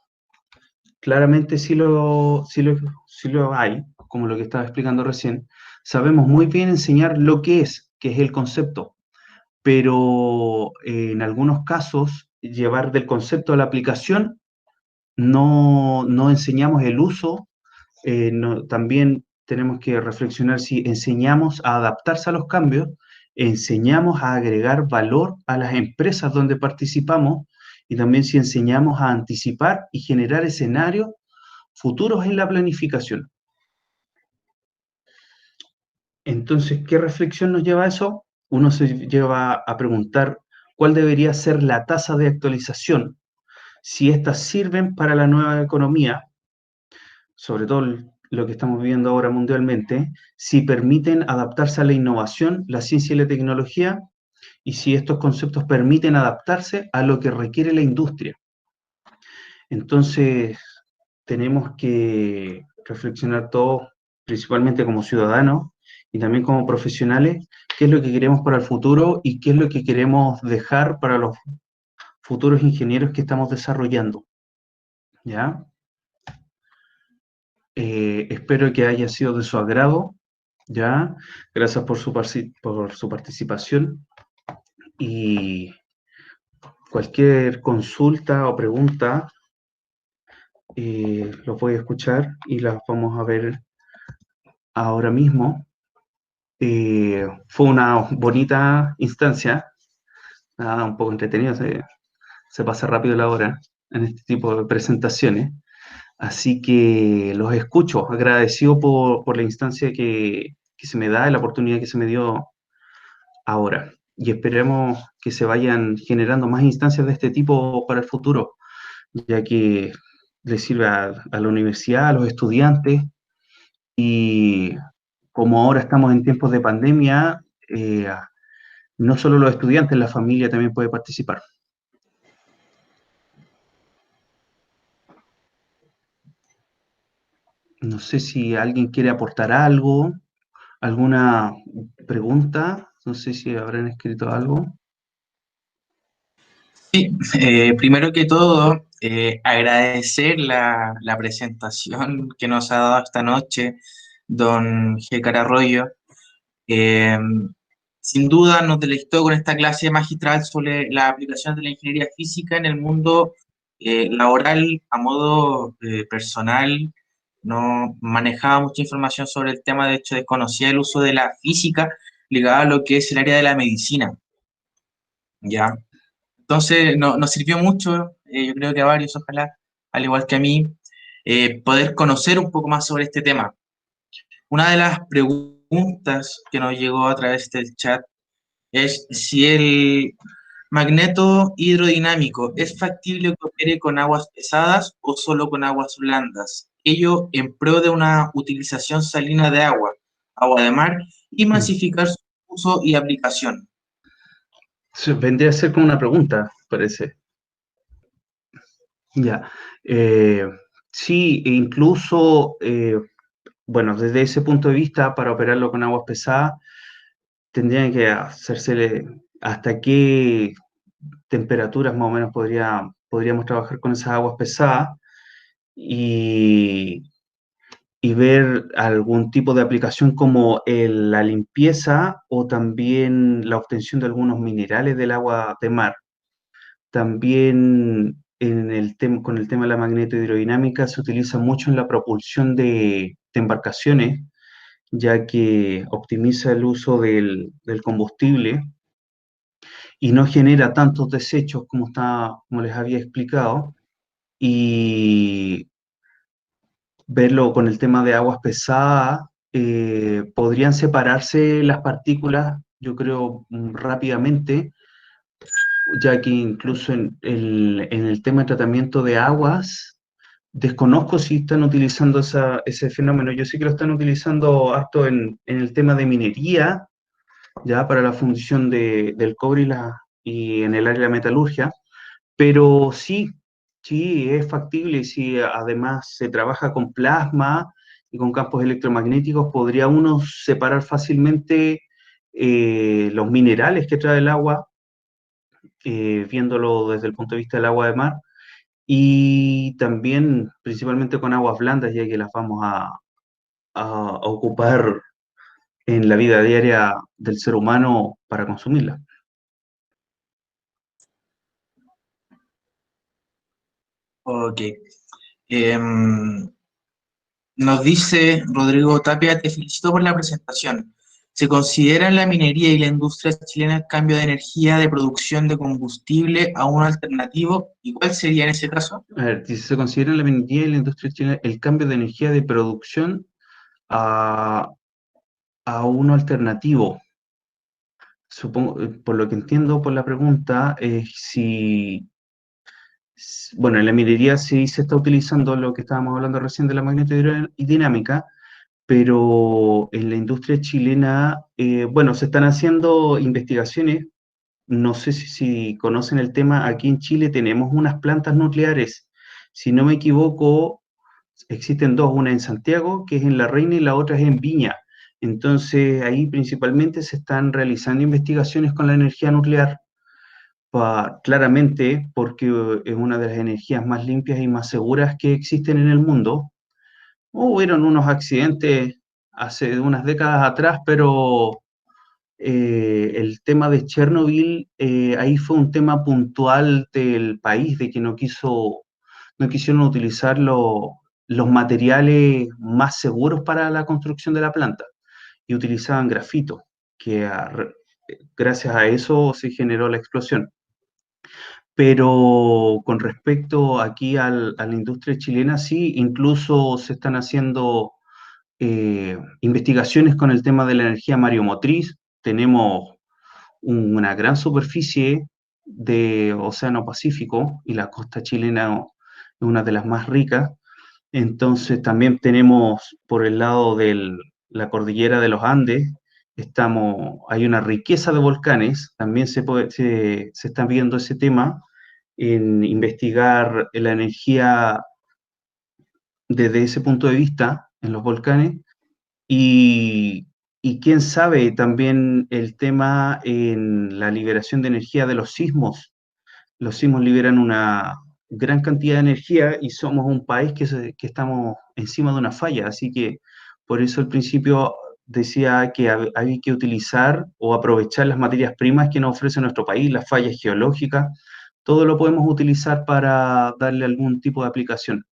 claramente sí lo hay, como lo que estaba explicando recién. Sabemos muy bien enseñar lo que es el concepto, pero en algunos casos llevar del concepto a la aplicación no enseñamos el uso, también tenemos que reflexionar si enseñamos a adaptarse a los cambios, enseñamos a agregar valor a las empresas donde participamos y también si enseñamos a anticipar y generar escenarios futuros en la planificación. Entonces, ¿qué reflexión nos lleva a eso? Uno se lleva a preguntar cuál debería ser la tasa de actualización, si éstas sirven para la nueva economía, sobre todo lo que estamos viviendo ahora mundialmente, si permiten adaptarse a la innovación, la ciencia y la tecnología, y si estos conceptos permiten adaptarse a lo que requiere la industria. Entonces, tenemos que reflexionar todos, principalmente como ciudadanos y también como profesionales, qué es lo que queremos para el futuro y qué es lo que queremos dejar para los futuros ingenieros que estamos desarrollando. ¿Ya? Espero que haya sido de su agrado, ¿ya? Gracias por su participación y cualquier consulta o pregunta lo voy a escuchar y las vamos a ver ahora mismo. Fue una bonita instancia, un poco entretenido, se pasa rápido la hora en este tipo de presentaciones. Así que los escucho, agradecido por la instancia que se me da y la oportunidad que se me dio ahora. Y esperemos que se vayan generando más instancias de este tipo para el futuro, ya que le sirve a la universidad, a los estudiantes, y como ahora estamos en tiempos de pandemia, no solo los estudiantes, la familia también puede participar. No sé si alguien quiere aportar algo, alguna pregunta, no sé si habrán escrito algo. Sí, primero que todo, agradecer la presentación que nos ha dado esta noche don G. Arroyo. Eh, Sin duda nos deleitó con esta clase magistral sobre la aplicación de la ingeniería física en el mundo laboral a modo personal. No manejaba mucha información sobre el tema, de hecho desconocía el uso de la física ligada a lo que es el área de la medicina, ¿ya? Entonces nos sirvió mucho, yo creo que a varios, ojalá, al igual que a mí, poder conocer un poco más sobre este tema. Una de las preguntas que nos llegó a través del chat es si el magneto hidrodinámico es factible que opere con aguas pesadas o solo con aguas blandas. Ello en pro de una utilización salina de agua, agua de mar, y masificar su uso y aplicación. Vendría a ser como una pregunta, parece. Ya. Sí, e incluso, bueno, desde ese punto de vista, para operarlo con aguas pesadas, tendrían que hacerse hasta qué temperaturas más o menos podríamos trabajar con esas aguas pesadas y, y ver algún tipo de aplicación como la limpieza o también la obtención de algunos minerales del agua de mar. También con el tema de la magnetohidrodinámica se utiliza mucho en la propulsión de embarcaciones, ya que optimiza el uso del combustible y no genera tantos desechos como les había explicado. Y verlo con el tema de aguas pesadas, podrían separarse las partículas, yo creo, rápidamente, ya que incluso en el tema de tratamiento de aguas, desconozco si están utilizando ese fenómeno. Yo sé que lo están utilizando harto en el tema de minería, ya para la fundición del cobre y en el área de la metalurgia, pero sí, sí es factible, si además se trabaja con plasma y con campos electromagnéticos, podría uno separar fácilmente los minerales que trae el agua, viéndolo desde el punto de vista del agua de mar, y también principalmente con aguas blandas, ya que las vamos a ocupar en la vida diaria del ser humano para consumirlas. Ok. Nos dice Rodrigo Tapia, te felicito por la presentación. ¿Se considera en la minería y la industria chilena el cambio de energía de producción de combustible a uno alternativo? ¿Y cuál sería en ese caso? A ver, si se considera en la minería y la industria chilena el cambio de energía de producción a, a uno alternativo. Supongo, por lo que entiendo por la pregunta, es bueno, en la minería sí se está utilizando lo que estábamos hablando recién de la magnetodinámica, pero en la industria chilena, bueno, se están haciendo investigaciones. No sé si conocen el tema, aquí en Chile tenemos unas plantas nucleares. Si no me equivoco, existen dos, una en Santiago, que es en La Reina, y la otra es en Viña. Entonces, ahí principalmente se están realizando investigaciones con la energía nuclear, claramente porque es una de las energías más limpias y más seguras que existen en el mundo. Hubieron unos accidentes hace unas décadas atrás, pero el tema de Chernobyl, ahí fue un tema puntual del país, de que no quisieron utilizar los materiales más seguros para la construcción de la planta y utilizaban grafito, que gracias a eso se generó la explosión. Pero con respecto aquí a la industria chilena, sí, incluso se están haciendo investigaciones con el tema de la energía mareomotriz. Tenemos una gran superficie de Océano Pacífico y la costa chilena es una de las más ricas. Entonces también tenemos por el lado de la cordillera de los Andes, hay una riqueza de volcanes, también se está viendo ese tema en investigar la energía desde ese punto de vista en los volcanes y, y quién sabe también el tema en la liberación de energía de los sismos. Los sismos liberan una gran cantidad de energía y somos un país que estamos encima de una falla, así que por eso al principio decía que hay que utilizar o aprovechar las materias primas que nos ofrece nuestro país, las fallas geológicas, todo lo podemos utilizar para darle algún tipo de aplicación.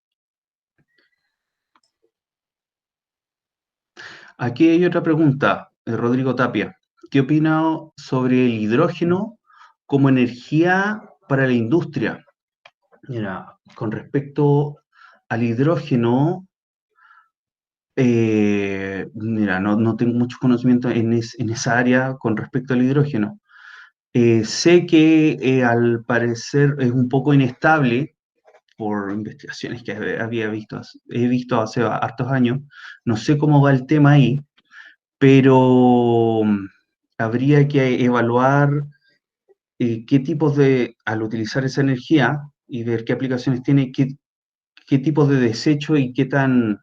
Aquí hay otra pregunta, Rodrigo Tapia. ¿Qué opina sobre el hidrógeno como energía para la industria? Mira, con respecto al hidrógeno, mira, no tengo mucho conocimiento en esa área con respecto al hidrógeno. Sé que al parecer es un poco inestable por investigaciones que he visto hace hartos años. No sé cómo va el tema ahí, pero habría que evaluar qué tipos al utilizar esa energía y ver qué aplicaciones tiene, qué tipos de desecho y qué tan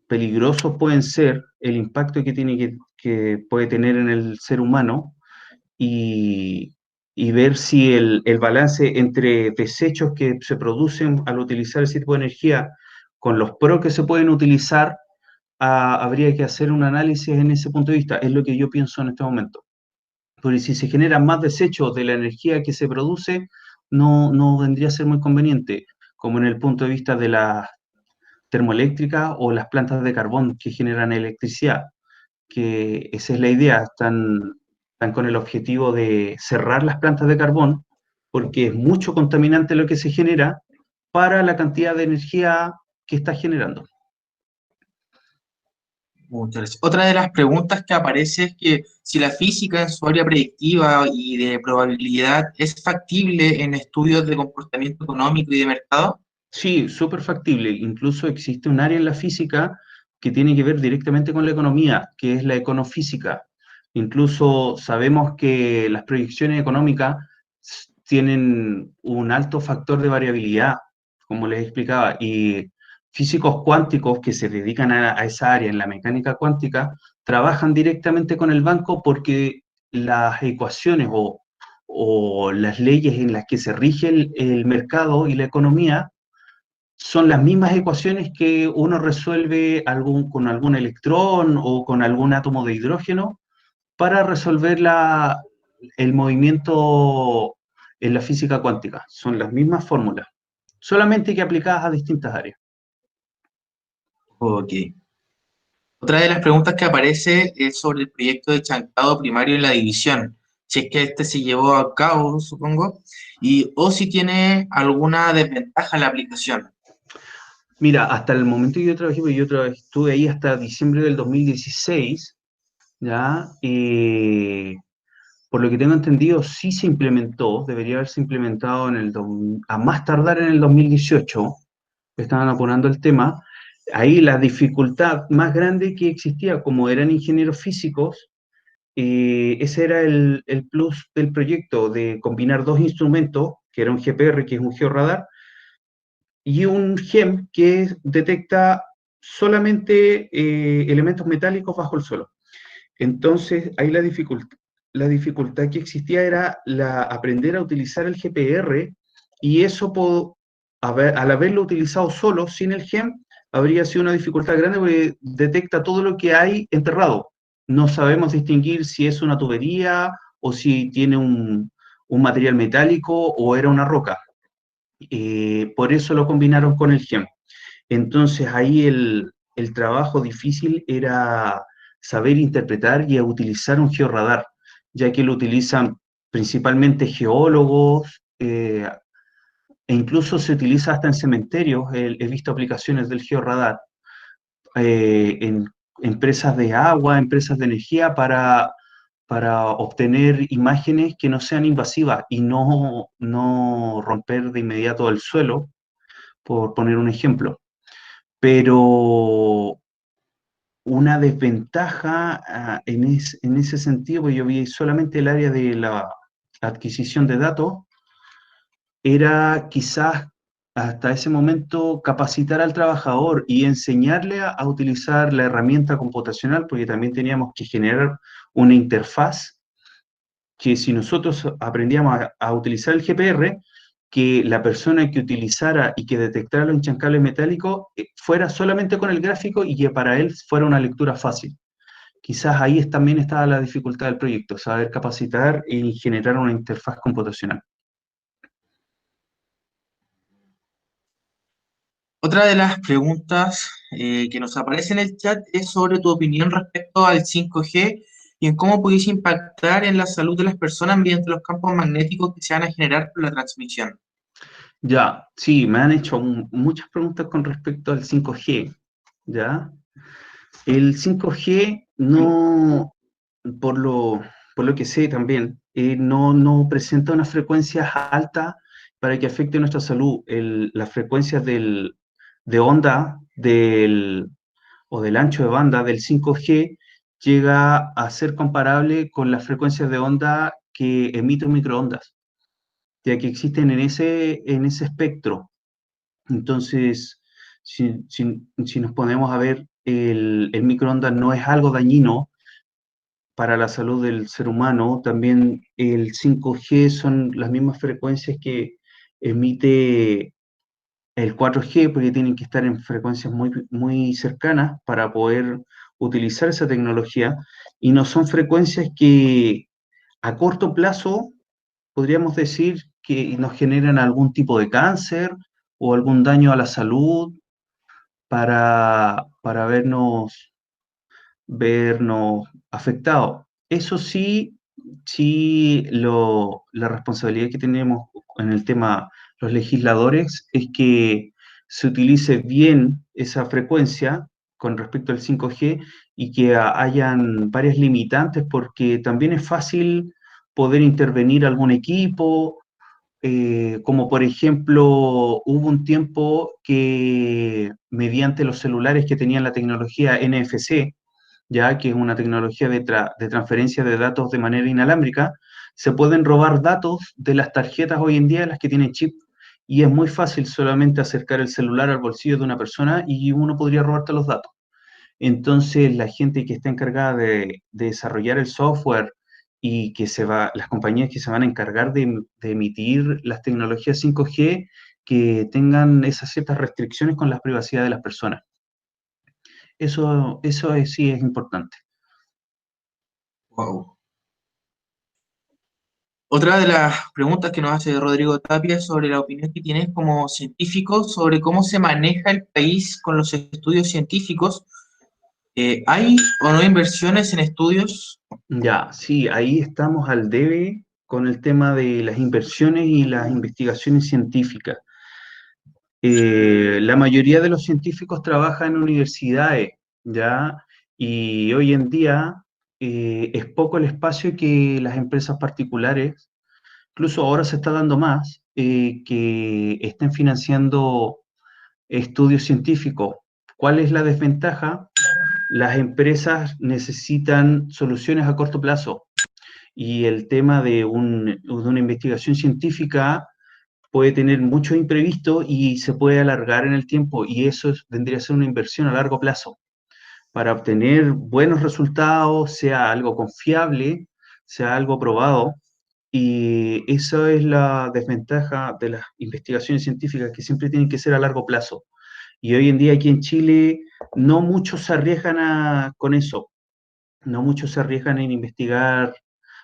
peligrosos pueden ser, el impacto que puede tener en el ser humano y, ver si el balance entre desechos que se producen al utilizar ese tipo de energía con los pros que se pueden utilizar, habría que hacer un análisis en ese punto de vista. Es lo que yo pienso en este momento. Porque si se generan más desechos de la energía que se produce, no vendría a ser muy conveniente, como en el punto de vista de las termoeléctricas o las plantas de carbón que generan electricidad, que esa es la idea, están con el objetivo de cerrar las plantas de carbón, porque es mucho contaminante lo que se genera para la cantidad de energía que está generando. Muchas gracias. Otra de las preguntas que aparece es que si la física en su área predictiva y de probabilidad es factible en estudios de comportamiento económico y de mercado. Sí, súper factible. Incluso existe un área en la física que tiene que ver directamente con la economía, que es la econofísica. Incluso sabemos que las proyecciones económicas tienen un alto factor de variabilidad, como les explicaba, y físicos cuánticos que se dedican a esa área en la mecánica cuántica trabajan directamente con el banco porque las ecuaciones o las leyes en las que se rige el mercado y la economía son las mismas ecuaciones que uno resuelve con algún electrón o con algún átomo de hidrógeno para resolver el movimiento en la física cuántica. Son las mismas fórmulas, solamente que aplicadas a distintas áreas. Ok. Otra de las preguntas que aparece es sobre el proyecto de chancado primario en la división. Si es que este se llevó a cabo, supongo, o si tiene alguna desventaja en la aplicación. Mira, hasta el momento que yo trabajé, porque yo estuve ahí hasta diciembre del 2016, ¿ya? Por lo que tengo entendido, sí se implementó, debería haberse implementado a más tardar en el 2018, estaban apurando el tema. Ahí la dificultad más grande que existía, como eran ingenieros físicos, ese era el plus del proyecto, de combinar dos instrumentos, que era un GPR, que es un georradar, y un GEM, que detecta solamente elementos metálicos bajo el suelo. Entonces, ahí la dificultad que existía era aprender a utilizar el GPR, y eso, al haberlo utilizado solo, sin el GEM, habría sido una dificultad grande porque detecta todo lo que hay enterrado. No sabemos distinguir si es una tubería o si tiene un material metálico o era una roca. Por eso lo combinaron con el GEM. Entonces ahí el trabajo difícil era saber interpretar y a utilizar un georradar, ya que lo utilizan principalmente geólogos, e incluso se utiliza hasta en cementerios. He visto aplicaciones del georradar en empresas de agua, empresas de energía, para obtener imágenes que no sean invasivas y no romper de inmediato el suelo, por poner un ejemplo. Pero una desventaja en ese sentido, porque yo vi solamente el área de la adquisición de datos, era quizás hasta ese momento capacitar al trabajador y enseñarle a utilizar la herramienta computacional, porque también teníamos que generar una interfaz que, si nosotros aprendíamos a utilizar el GPR, que la persona que utilizara y que detectara los enchanclables metálicos fuera solamente con el gráfico y que para él fuera una lectura fácil. Quizás ahí también estaba la dificultad del proyecto, saber capacitar y generar una interfaz computacional. Otra de las preguntas que nos aparece en el chat es sobre tu opinión respecto al 5G y en cómo pudiese impactar en la salud de las personas mediante los campos magnéticos que se van a generar por la transmisión. Ya, sí, me han hecho muchas preguntas con respecto al 5G, ¿ya? El 5G no, por lo que sé también, no presenta unas frecuencias altas para que afecte nuestra salud. Las frecuencias de onda o del ancho de banda del 5G llega a ser comparable con las frecuencias de onda que emite un microondas, ya que existen en ese espectro. Entonces, si nos ponemos a ver, el microondas no es algo dañino para la salud del ser humano. También el 5G son las mismas frecuencias que emite el 4G, porque tienen que estar en frecuencias muy, muy cercanas para poder utilizar esa tecnología, y no son frecuencias que a corto plazo podríamos decir que nos generan algún tipo de cáncer o algún daño a la salud para vernos afectados. Eso sí, la responsabilidad que tenemos en el tema los legisladores es que se utilice bien esa frecuencia con respecto al 5G y que hayan varias limitantes, porque también es fácil poder intervenir algún equipo, como por ejemplo hubo un tiempo que mediante los celulares que tenían la tecnología NFC, ya que es una tecnología de transferencia de datos de manera inalámbrica, se pueden robar datos de las tarjetas hoy en día, las que tienen chip, y es muy fácil solamente acercar el celular al bolsillo de una persona y uno podría robarte los datos. Entonces, la gente que está encargada de desarrollar el software y las compañías que se van a encargar de emitir las tecnologías 5G, que tengan esas ciertas restricciones con la privacidad de las personas. Sí es importante. Wow. Otra de las preguntas que nos hace Rodrigo Tapia es sobre la opinión que tienes como científico sobre cómo se maneja el país con los estudios científicos. ¿Hay o no inversiones en estudios? Ya, sí, ahí estamos al debe con el tema de las inversiones y las investigaciones científicas. La mayoría de los científicos trabajan en universidades, ¿ya? Y hoy en día es poco el espacio que las empresas particulares, incluso ahora se está dando más, que estén financiando estudios científicos. ¿Cuál es la desventaja? Las empresas necesitan soluciones a corto plazo, y el tema de una investigación científica puede tener muchos imprevistos y se puede alargar en el tiempo, y eso vendría a ser una inversión a largo plazo. Para obtener buenos resultados, sea algo confiable, sea algo probado, y esa es la desventaja de las investigaciones científicas, que siempre tienen que ser a largo plazo. Y hoy en día aquí en Chile no muchos se arriesgan con eso, no muchos se arriesgan en investigar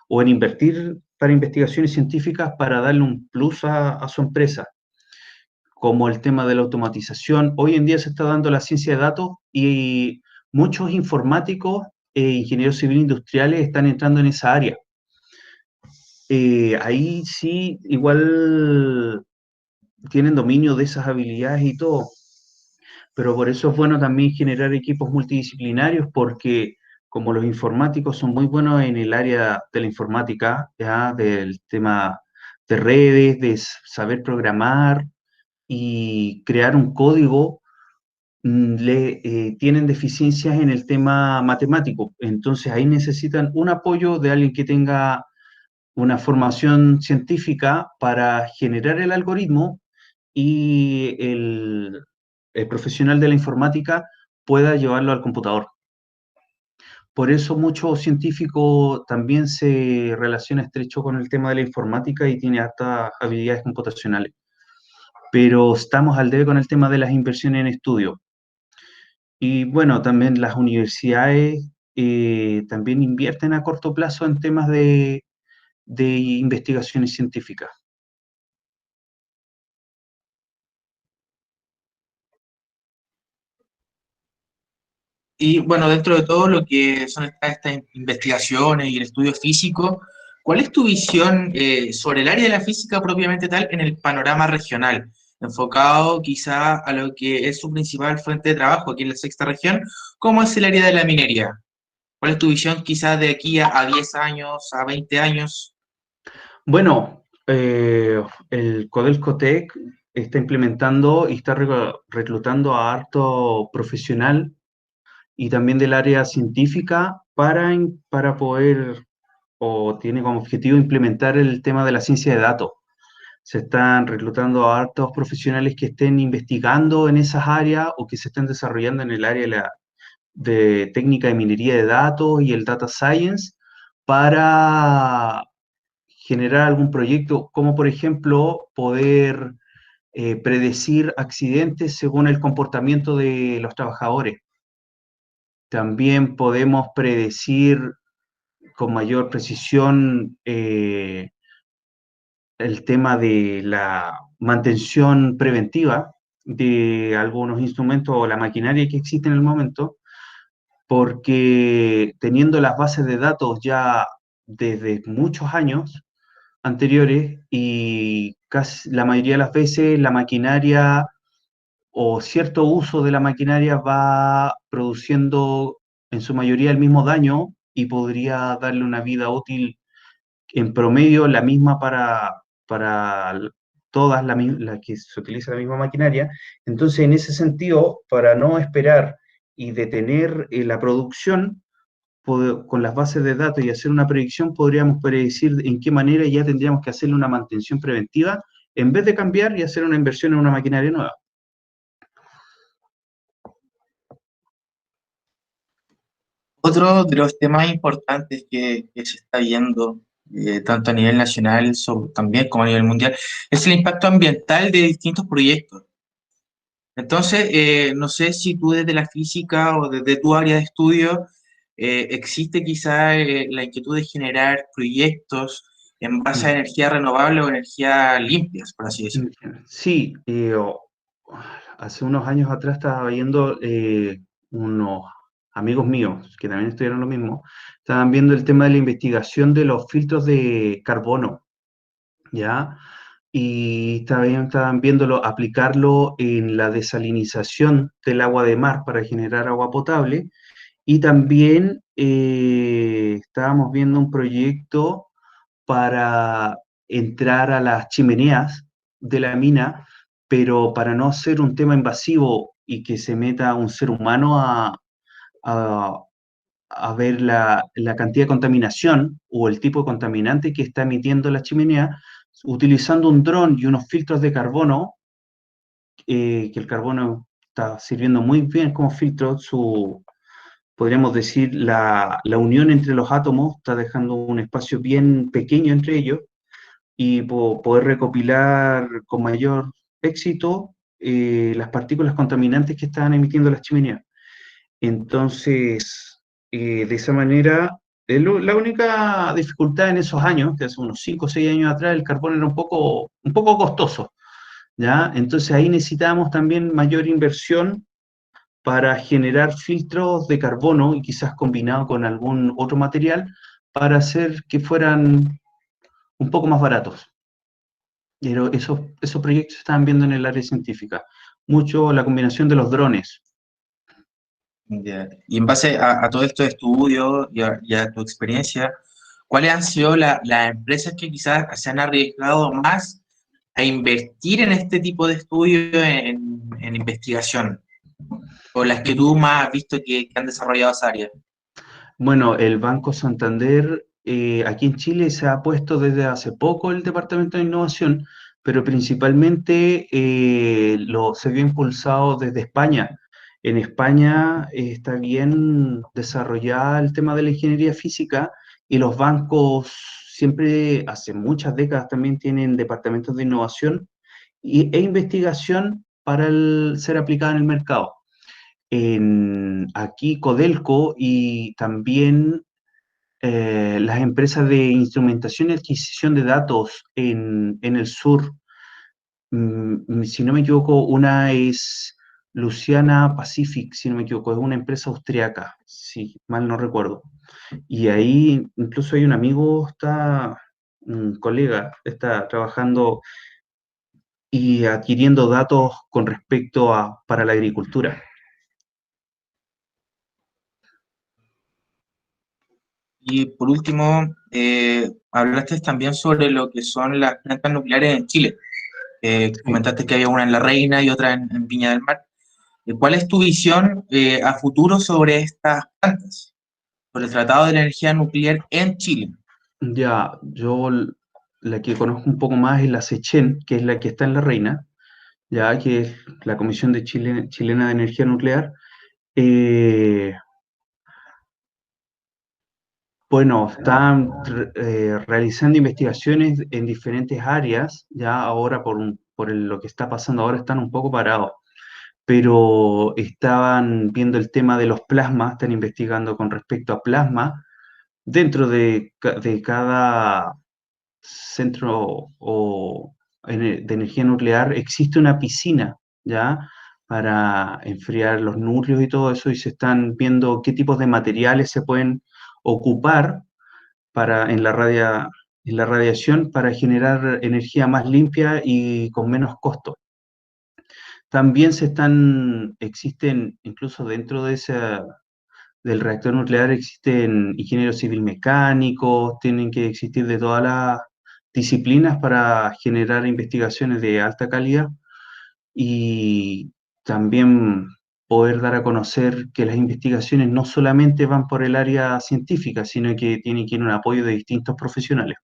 o en invertir para investigaciones científicas para darle un plus a su empresa, como el tema de la automatización. Hoy en día se está dando la ciencia de datos, y muchos informáticos ingenieros civiles industriales están entrando en esa área. Ahí sí, igual tienen dominio de esas habilidades y todo, pero por eso es bueno también generar equipos multidisciplinarios, porque como los informáticos son muy buenos en el área de la informática, ya, del tema de redes, de saber programar y crear un código, tienen deficiencias en el tema matemático. Entonces ahí necesitan un apoyo de alguien que tenga una formación científica para generar el algoritmo y el profesional de la informática pueda llevarlo al computador. Por eso mucho científico también se relaciona estrecho con el tema de la informática y tiene altas habilidades computacionales. Pero estamos al debe con el tema de las inversiones en estudio. Y bueno, también las universidades también invierten a corto plazo en temas de investigaciones científicas. Y bueno, dentro de todo lo que son estas investigaciones y el estudio físico, ¿cuál es tu visión sobre el área de la física propiamente tal en el panorama regional? Enfocado quizá a lo que es su principal fuente de trabajo aquí en la sexta región, ¿cómo es el área de la minería? ¿Cuál es tu visión quizás de aquí a 10 años, a 20 años? Bueno, el Codelco-TEC está implementando y está reclutando a harto profesional y también del área científica para poder, o tiene como objetivo implementar el tema de la ciencia de datos. Se están reclutando a hartos profesionales que estén investigando en esas áreas o que se estén desarrollando en el área de técnica de minería de datos y el data science para generar algún proyecto, como por ejemplo poder predecir accidentes según el comportamiento de los trabajadores. También podemos predecir con mayor precisión el tema de la mantención preventiva de algunos instrumentos o la maquinaria que existe en el momento, porque teniendo las bases de datos ya desde muchos años anteriores y casi la mayoría de las veces la maquinaria o cierto uso de la maquinaria va produciendo en su mayoría el mismo daño y podría darle una vida útil en promedio la misma para todas la que se utiliza la misma maquinaria. Entonces, en ese sentido, para no esperar y detener la producción, con las bases de datos y hacer una predicción, podríamos predecir en qué manera ya tendríamos que hacerle una mantención preventiva en vez de cambiar y hacer una inversión en una maquinaria nueva. Otro de los temas importantes que se está viendo, tanto a nivel nacional también como a nivel mundial, es el impacto ambiental de distintos proyectos. Entonces, no sé si tú desde la física o desde tu área de estudio existe quizá la inquietud de generar proyectos en base a energía renovable o energía limpias, por así decirlo. Sí, hace unos años atrás estaba viendo unos amigos míos que también estudiaron lo mismo, estaban viendo el tema de la investigación de los filtros de carbono, ¿ya? Y también estaban viéndolo, aplicarlo en la desalinización del agua de mar para generar agua potable. Y también estábamos viendo un proyecto para entrar a las chimeneas de la mina, pero para no ser un tema invasivo y que se meta un ser humano a, a ver la cantidad de contaminación o el tipo de contaminante que está emitiendo la chimenea, utilizando un dron y unos filtros de carbono, que el carbono está sirviendo muy bien como filtro, podríamos decir, la unión entre los átomos está dejando un espacio bien pequeño entre ellos y poder recopilar con mayor éxito las partículas contaminantes que estaban emitiendo las chimeneas. Entonces, de esa manera, la única dificultad en esos años, que hace unos 5 o 6 años atrás, el carbón era un poco costoso, ¿ya? Entonces ahí necesitábamos también mayor inversión para generar filtros de carbono y quizás combinado con algún otro material para hacer que fueran un poco más baratos. Pero esos proyectos se estaban viendo en el área científica. Mucho la combinación de los drones. Ya. Y en base a todos estos estudios y a tu experiencia, ¿cuáles han sido las empresas que quizás se han arriesgado más a invertir en este tipo de estudios en investigación? ¿O las que tú más has visto que han desarrollado esa área? Bueno, el Banco Santander, aquí en Chile se ha puesto desde hace poco el Departamento de Innovación, pero principalmente se vio impulsado desde España. En España está bien desarrollada el tema de la ingeniería física y los bancos siempre, hace muchas décadas, también tienen departamentos de innovación e investigación para ser aplicada en el mercado. Aquí Codelco y también las empresas de instrumentación y adquisición de datos en el sur. Si no me equivoco, una es Luciana Pacific, si no me equivoco, es una empresa austriaca, si mal no recuerdo. Y ahí incluso hay un amigo, un colega, está trabajando y adquiriendo datos con respecto para la agricultura. Y por último, hablaste también sobre lo que son las plantas nucleares en Chile. Comentaste que había una en La Reina y otra en Viña del Mar. ¿Cuál es tu visión a futuro sobre estas plantas, sobre el Tratado de la Energía Nuclear en Chile? Ya, la que conozco un poco más es la SECHEN, que es la que está en La Reina, ya que es la Comisión Chilena de Energía Nuclear. Eh, bueno, están realizando investigaciones en diferentes áreas, ya ahora lo que está pasando ahora están un poco parados, pero estaban viendo el tema de los plasmas, están investigando con respecto a plasma dentro de cada centro de energía nuclear existe una piscina, ¿ya? Para enfriar los núcleos y todo eso, y se están viendo qué tipos de materiales se pueden ocupar en la radiación para generar energía más limpia y con menos costo. También existen, incluso dentro del reactor nuclear existen ingenieros civil mecánicos, tienen que existir de todas las disciplinas para generar investigaciones de alta calidad y también poder dar a conocer que las investigaciones no solamente van por el área científica, sino que tienen que ir un apoyo de distintos profesionales.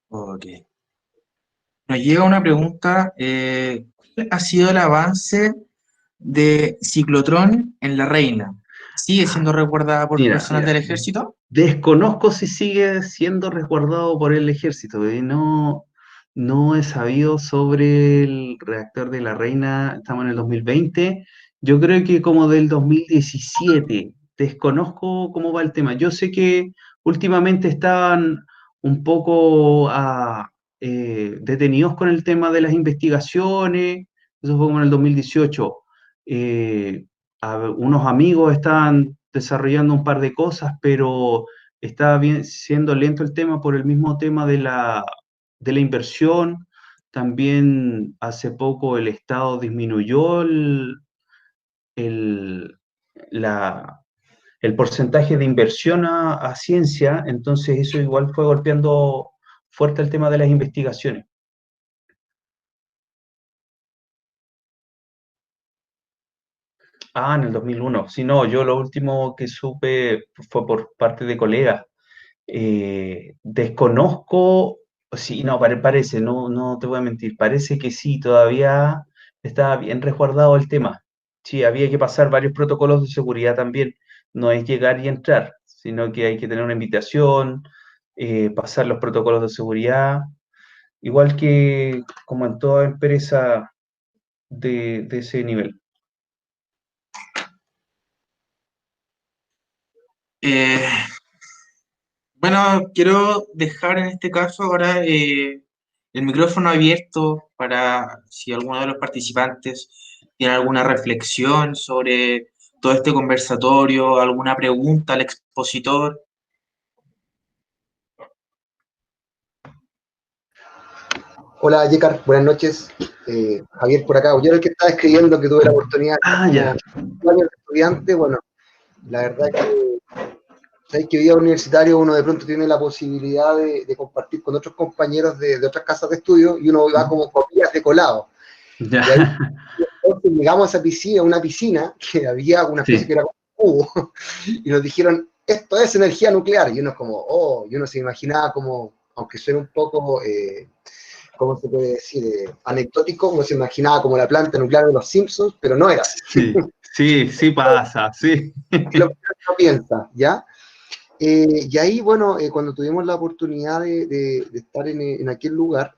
Ok. Nos llega una pregunta, ¿cuál ha sido el avance de ciclotrón en La Reina? ¿Sigue siendo resguardada por Mira, personal del ejército? desconozco si sigue siendo resguardado por el ejército, no he sabido sobre el reactor de La Reina, estamos en el 2020, yo creo que como del 2017, desconozco cómo va el tema. Yo sé que últimamente estaban un poco detenidos con el tema de las investigaciones, eso fue como en el 2018. Unos amigos estaban desarrollando un par de cosas, pero estaba siendo lento el tema por el mismo tema de la inversión. También hace poco el Estado disminuyó el- la- el porcentaje de inversión a ciencia, entonces eso igual fue golpeando fuerte el tema de las investigaciones. En el 2001. Sí, no, yo lo último que supe fue por parte de colegas. Desconozco, sí, no, parece, no te voy a mentir, parece que sí, todavía estaba bien resguardado el tema. Sí, había que pasar varios protocolos de seguridad también. No es llegar y entrar, sino que hay que tener una invitación, pasar los protocolos de seguridad, igual que como en toda empresa de ese nivel. Eh, bueno, quiero dejar en este caso ahora el micrófono abierto para si alguno de los participantes ¿Tienen alguna reflexión sobre todo este conversatorio? ¿Alguna pregunta al expositor? Hola, Yekar, buenas noches. Javier por acá. Yo era el que estaba escribiendo que tuve la oportunidad de estar como Ya. años de estudiante. Bueno, la verdad que sabes que vida universitario uno de pronto tiene la posibilidad de compartir con otros compañeros de otras casas de estudio y uno va como copias de colado. Ya. Y ahí entonces llegamos a esa piscina, una piscina que había una especie Sí. que era como un cubo y nos dijeron, esto es energía nuclear. Y uno es como, oh, y uno se imaginaba como, aunque suene un poco... ¿cómo se puede decir? Anecdótico, uno se imaginaba como la planta nuclear de los Simpsons, pero no era así. Sí, sí, sí pasa, sí. Lo que uno piensa, ¿ya? Y ahí, bueno, cuando tuvimos la oportunidad de estar en aquel lugar,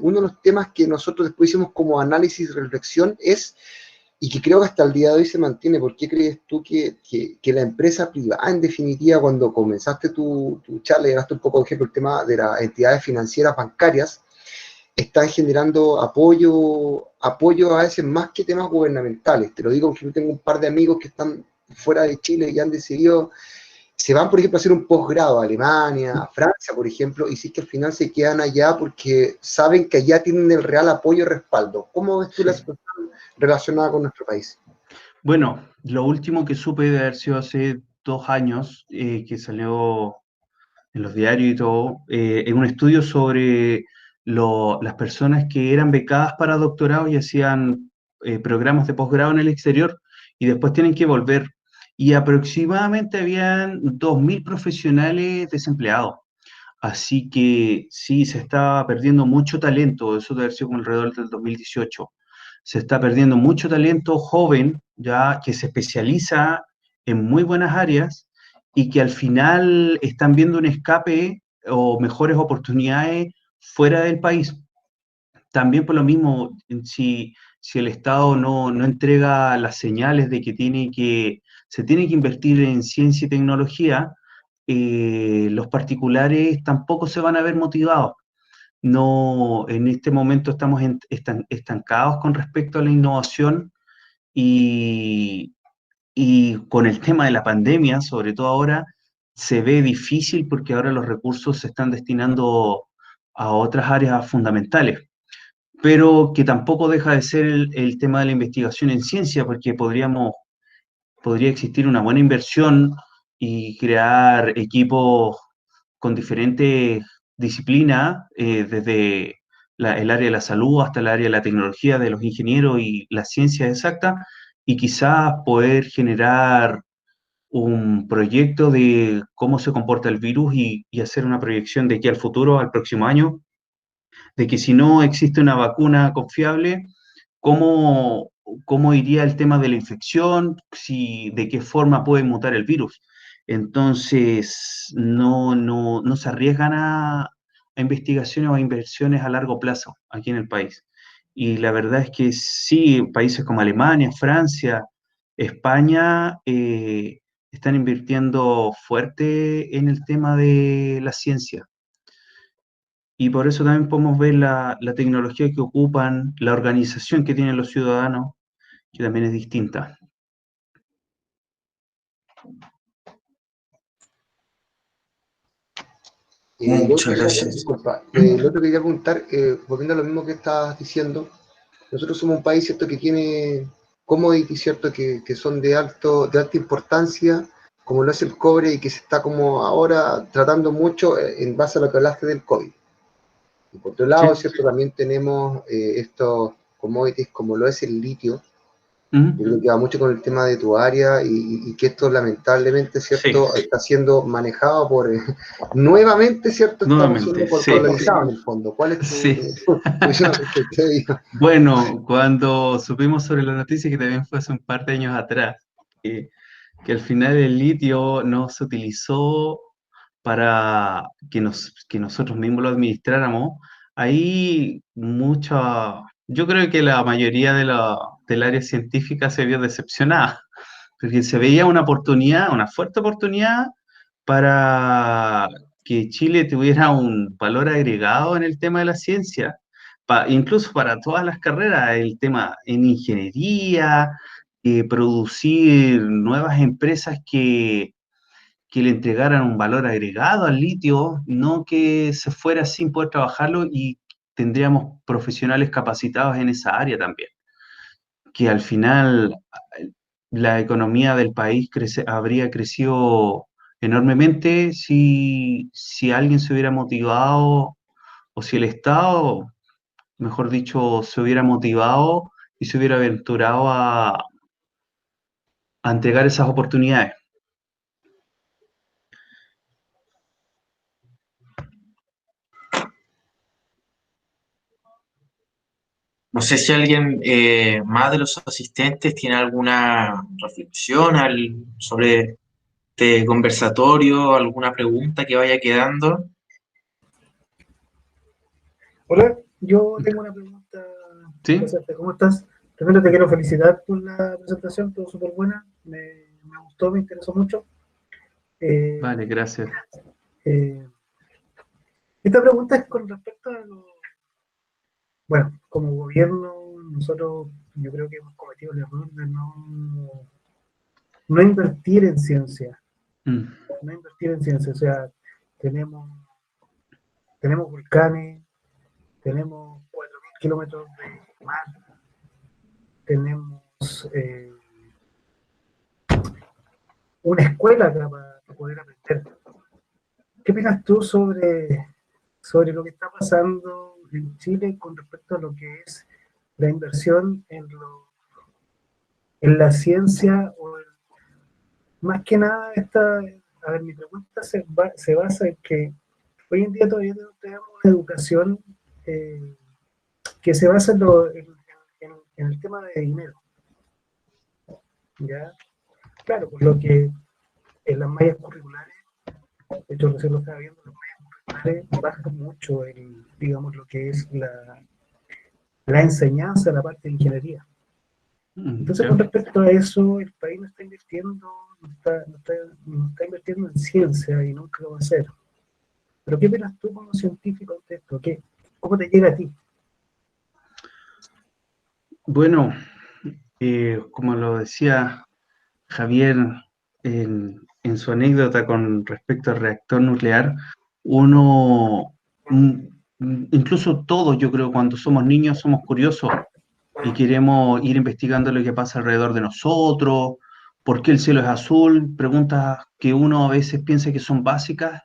uno de los temas que nosotros después hicimos como análisis y reflexión es, y que creo que hasta el día de hoy se mantiene, ¿por qué crees tú que la empresa privada, en definitiva, cuando comenzaste tu charla, llegaste un poco, por ejemplo, el tema de las entidades financieras bancarias, están generando apoyo a veces más que temas gubernamentales? Te lo digo porque yo tengo un par de amigos que están fuera de Chile y han decidido, se van, por ejemplo, a hacer un posgrado a Alemania, a Francia, por ejemplo, y sí que al final se quedan allá porque saben que allá tienen el real apoyo y respaldo. ¿Cómo ves tú la situación relacionada con nuestro país? Bueno, lo último que supe de haber sido hace 2 años, que salió en los diarios y todo, en un estudio sobre las personas que eran becadas para doctorados y hacían programas de posgrado en el exterior y después tienen que volver. Y aproximadamente habían 2.000 profesionales desempleados. Así que sí, se está perdiendo mucho talento, eso debe haber sido como alrededor del 2018. Se está perdiendo mucho talento joven, ya que se especializa en muy buenas áreas y que al final están viendo un escape o mejores oportunidades fuera del país. También por lo mismo, si el Estado no entrega las señales de que se tiene que invertir en ciencia y tecnología, los particulares tampoco se van a ver motivados. No, en este momento estamos estancados con respecto a la innovación y, y con el tema de la pandemia, sobre todo ahora, se ve difícil porque ahora los recursos se están destinando a otras áreas fundamentales, pero que tampoco deja de ser el tema de la investigación en ciencia, porque podría existir una buena inversión y crear equipos con diferentes disciplinas, desde el área de la salud hasta el área de la tecnología, de los ingenieros y las ciencias exactas, y quizás poder generar un proyecto de cómo se comporta el virus y hacer una proyección de aquí al futuro, al próximo año, de que si no existe una vacuna confiable, cómo, cómo iría el tema de la infección, de qué forma puede mutar el virus. Entonces, no se arriesgan a investigaciones o a inversiones a largo plazo aquí en el país. Y la verdad es que sí, países como Alemania, Francia, España, están invirtiendo fuerte en el tema de la ciencia. Y por eso también podemos ver la tecnología que ocupan, la organización que tienen los ciudadanos, que también es distinta. Muchas gracias. Disculpa, lo otro que quería preguntar, volviendo a lo mismo que estabas diciendo, nosotros somos un país, ¿cierto?, que tiene commodities, ¿cierto?, que son de alta importancia, como lo es el cobre, y que se está como ahora tratando mucho en base a lo que hablaste del COVID. Y por otro lado, ¿Sí? ¿cierto?, también tenemos estos commodities como lo es el litio. Yo creo ¿Mm? que va mucho con el tema de tu área y que esto lamentablemente, ¿cierto?, Sí, está siendo manejado por, nuevamente, ¿cierto?, estamos siendo nuevamente, sí, colonizados en el fondo. ¿Cuál es sí. tu visión al respecto? Bueno, cuando supimos sobre la noticia, que también fue hace un par de años atrás, que al final el litio no se utilizó para que nosotros mismos lo administráramos, ahí yo creo que la mayoría del área científica se vio decepcionada, porque se veía una oportunidad, una fuerte oportunidad para que Chile tuviera un valor agregado en el tema de la ciencia, incluso para todas las carreras, el tema en ingeniería, producir nuevas empresas que le entregaran un valor agregado al litio, no que se fuera sin poder trabajarlo, y tendríamos profesionales capacitados en esa área también. Que al final la economía del país habría crecido enormemente si alguien se hubiera motivado, o si el Estado, mejor dicho, se hubiera motivado y se hubiera aventurado a entregar esas oportunidades. No sé si alguien más de los asistentes tiene alguna reflexión sobre este conversatorio, alguna pregunta que vaya quedando. Hola, yo tengo una pregunta. ¿Sí? ¿Cómo estás? Primero te quiero felicitar por la presentación, todo súper buena. Me gustó, me interesó mucho. Vale, gracias. Esta pregunta es con respecto a lo. Bueno, como gobierno, nosotros yo creo que hemos cometido el error de no invertir en ciencia. Mm. No invertir en ciencia. O sea, tenemos volcanes, tenemos 4.000 kilómetros de mar, tenemos una escuela acá para poder aprender. ¿Qué opinas tú sobre lo que está pasando en Chile con respecto a lo que es la inversión en la ciencia? Más que nada, a ver, mi pregunta se basa en que hoy en día todavía tenemos una educación que se basa en el tema de dinero. ¿Ya? Claro, por lo que en las mallas curriculares, de hecho recién lo estaba viendo, las mallas curriculares bajan mucho digamos, lo que es la enseñanza, la parte de ingeniería. Entonces, con respecto a eso, el país no está invirtiendo, no está invirtiendo en ciencia y nunca lo va a hacer. Pero ¿qué opinas tú como científico ante esto? ¿Cómo te llega a ti? Bueno, como lo decía Javier en su anécdota con respecto al reactor nuclear, uno, incluso todos, yo creo, cuando somos niños somos curiosos y queremos ir investigando lo que pasa alrededor de nosotros, por qué el cielo es azul, preguntas que uno a veces piensa que son básicas,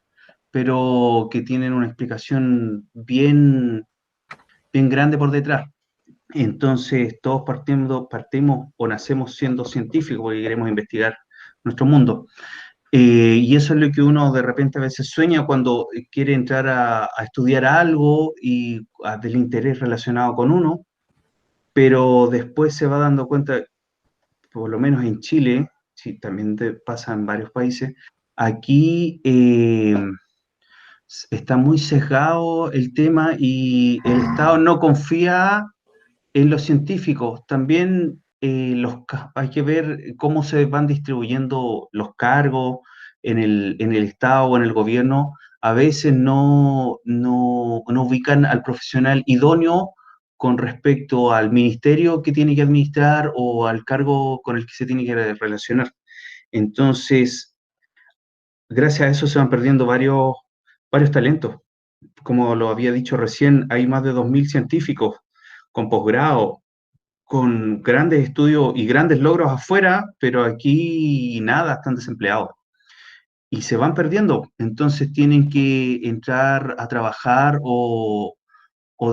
pero que tienen una explicación bien, bien grande por detrás. Entonces, todos partimos o nacemos siendo científicos porque queremos investigar nuestro mundo. Y eso es lo que uno de repente a veces sueña cuando quiere entrar a estudiar algo y del interés relacionado con uno, pero después se va dando cuenta, por lo menos en Chile, sí, también pasa en varios países, aquí está muy sesgado el tema y el Estado no confía en los científicos. También hay que ver cómo se van distribuyendo los cargos en el Estado o en el gobierno. A veces no ubican al profesional idóneo con respecto al ministerio que tiene que administrar o al cargo con el que se tiene que relacionar. Entonces, gracias a eso se van perdiendo varios talentos. Como lo había dicho recién, hay más de 2.000 científicos con posgrado, con grandes estudios y grandes logros afuera, pero aquí nada, están desempleados. Y se van perdiendo, entonces tienen que entrar a trabajar o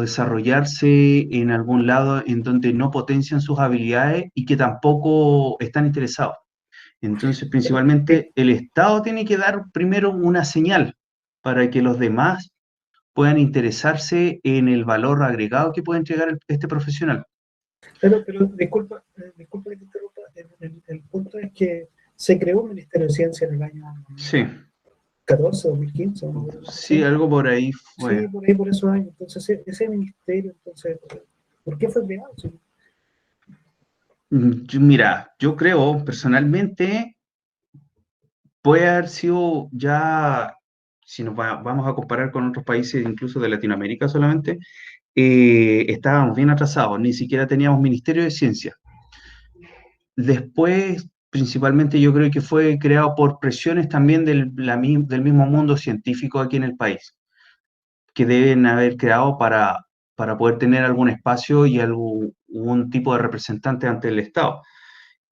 desarrollarse en algún lado en donde no potencian sus habilidades y que tampoco están interesados. Entonces, principalmente, el Estado tiene que dar primero una señal para que los demás puedan interesarse en el valor agregado que puede entregar este profesional. Pero disculpa que te interrumpa, el punto es que se creó un Ministerio de Ciencia en el año Sí. 2014, 2015. ¿No? Sí, algo por ahí fue. Sí, por ahí, por esos años. Entonces, ese ministerio, ¿por qué fue creado? Sí. Mira, yo creo personalmente puede haber sido ya, si vamos a comparar con otros países, incluso de Latinoamérica solamente, estábamos bien atrasados, ni siquiera teníamos Ministerio de Ciencia. Después, principalmente yo creo que fue creado por presiones también del mismo mundo científico aquí en el país, que deben haber creado para poder tener algún espacio y algún tipo de representante ante el Estado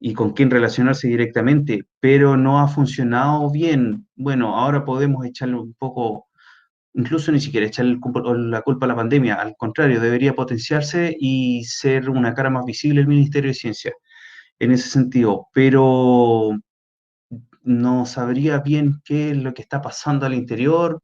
y con quién relacionarse directamente, pero no ha funcionado bien. Bueno, ahora podemos echarle un poco, incluso ni siquiera echarle la culpa a la pandemia, al contrario, debería potenciarse y ser una cara más visible el Ministerio de Ciencia en ese sentido, pero no sabría bien qué es lo que está pasando al interior.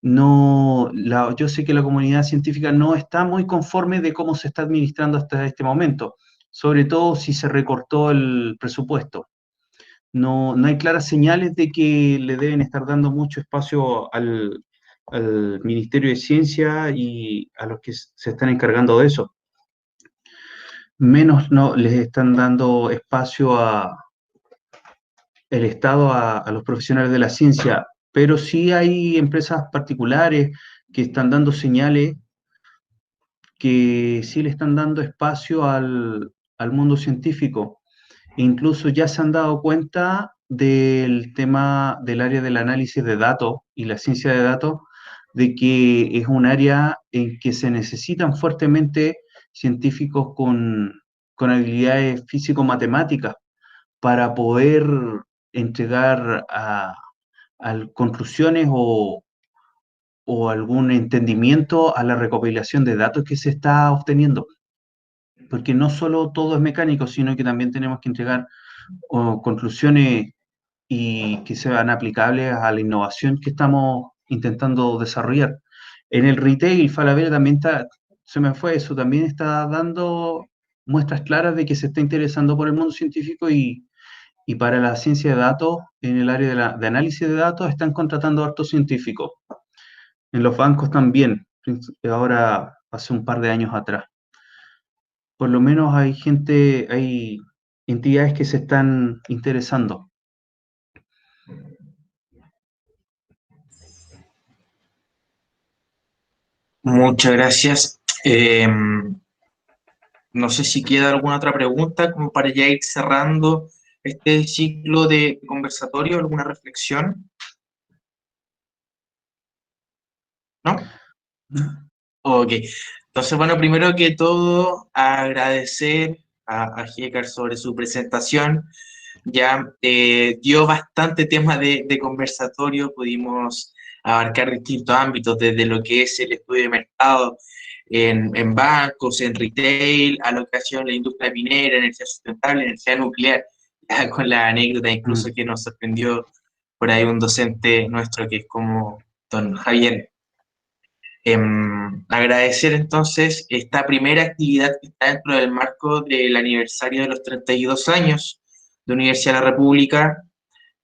No, yo sé que la comunidad científica no está muy conforme de cómo se está administrando hasta este momento, sobre todo si se recortó el presupuesto. No hay claras señales de que le deben estar dando mucho espacio al Ministerio de Ciencia y a los que se están encargando de eso. Menos no les están dando espacio el Estado a los profesionales de la ciencia, pero sí hay empresas particulares que están dando señales que sí le están dando espacio al mundo científico. E incluso ya se han dado cuenta del tema del área del análisis de datos y la ciencia de datos, de que es un área en que se necesitan fuertemente científicos con habilidades físico-matemáticas para poder entregar conclusiones o algún entendimiento a la recopilación de datos que se está obteniendo. Porque no solo todo es mecánico, sino que también tenemos que entregar conclusiones y que sean aplicables a la innovación que estamos intentando desarrollar. En el retail, Falabella también se me fue eso, también está dando muestras claras de que se está interesando por el mundo científico y para la ciencia de datos, en el área de análisis de datos, están contratando a hartos científicos. En los bancos también, ahora hace un par de años atrás. Por lo menos hay entidades que se están interesando. Muchas gracias. No sé si queda alguna otra pregunta como para ya ir cerrando este ciclo de conversatorio, alguna reflexión. ¿No? Ok. Entonces, bueno, primero que todo, agradecer a Gécar sobre su presentación. Ya dio bastante tema de conversatorio, pudimos abarcar distintos ámbitos, desde lo que es el estudio de mercado en bancos, en retail, a lo que ha sido la industria minera, energía sustentable, energía nuclear, ya con la anécdota incluso que nos sorprendió por ahí un docente nuestro que es como don Javier. Agradecer entonces esta primera actividad que está dentro del marco del aniversario de los 32 años de Universidad de la República.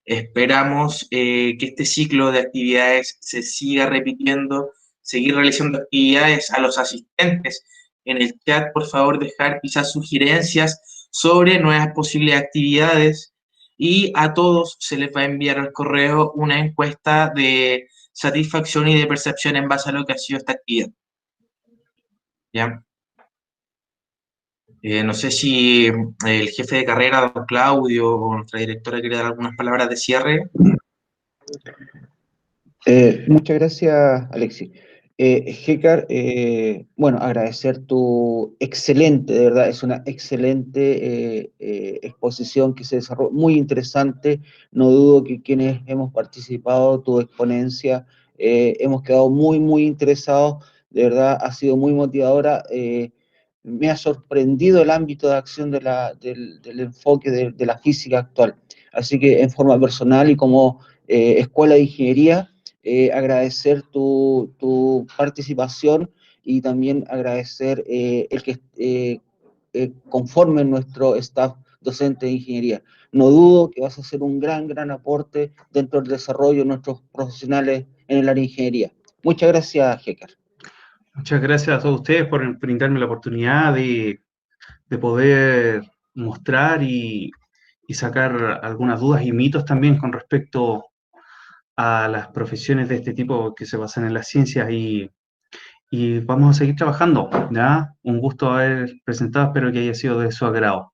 Esperamos que este ciclo de actividades se siga repitiendo, seguir realizando actividades. A los asistentes en el chat, por favor, dejar quizás sugerencias sobre nuevas posibles actividades, y a todos se les va a enviar al correo una encuesta de satisfacción y de percepción en base a lo que ha sido esta actividad. ¿Ya? No sé si el jefe de carrera, don Claudio, o nuestra directora quiere dar algunas palabras de cierre. Muchas gracias, Alexis. Gécar, bueno, agradecer tu excelente, de verdad, es una excelente exposición que se desarrolló, muy interesante. No dudo que quienes hemos participado, tu exponencia, hemos quedado muy, muy interesados. De verdad, ha sido muy motivadora. Me ha sorprendido el ámbito de acción del enfoque de la física actual. Así que en forma personal y como escuela de ingeniería, agradecer tu participación y también agradecer el que conforme nuestro staff docente de ingeniería. No dudo que vas a hacer un gran, gran aporte dentro del desarrollo de nuestros profesionales en el área de ingeniería. Muchas gracias, Gécar. Muchas gracias a todos ustedes por brindarme la oportunidad de poder mostrar y sacar algunas dudas y mitos también con respecto a las profesiones de este tipo que se basan en las ciencias y y vamos a seguir trabajando, ¿ya? Un gusto haber presentado, espero que haya sido de su agrado.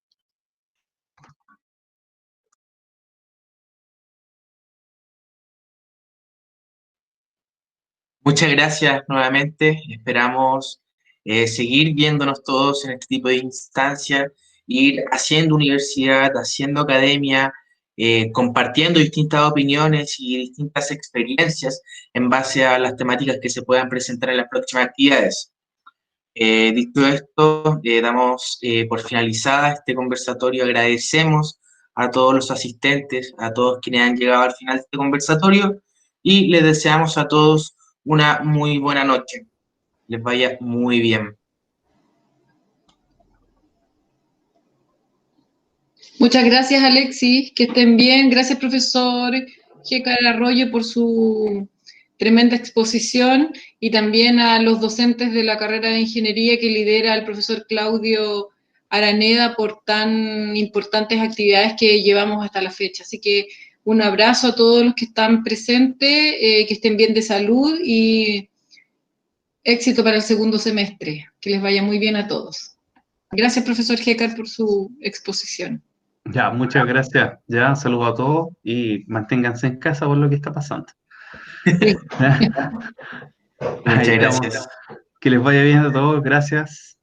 Muchas gracias nuevamente. Esperamos seguir viéndonos todos en este tipo de instancias, ir haciendo universidad, haciendo academia, compartiendo distintas opiniones y distintas experiencias en base a las temáticas que se puedan presentar en las próximas actividades. Dicho esto, damos por finalizada este conversatorio. Agradecemos a todos los asistentes, a todos quienes han llegado al final de este conversatorio y les deseamos a todos una muy buena noche. Les vaya muy bien. Muchas gracias, Alexis. Que estén bien. Gracias, profesor Gécar Arroyo, por su tremenda exposición, y también a los docentes de la carrera de ingeniería que lidera el profesor Claudio Araneda por tan importantes actividades que llevamos hasta la fecha. Así que un abrazo a todos los que están presentes, que estén bien de salud y éxito para el segundo semestre. Que les vaya muy bien a todos. Gracias, profesor Gécar, por su exposición. Ya, muchas gracias. Ya, saludos a todos y manténganse en casa por lo que está pasando. Sí. Muchas Ahí estamos. gracias. Que les vaya bien a todos, gracias.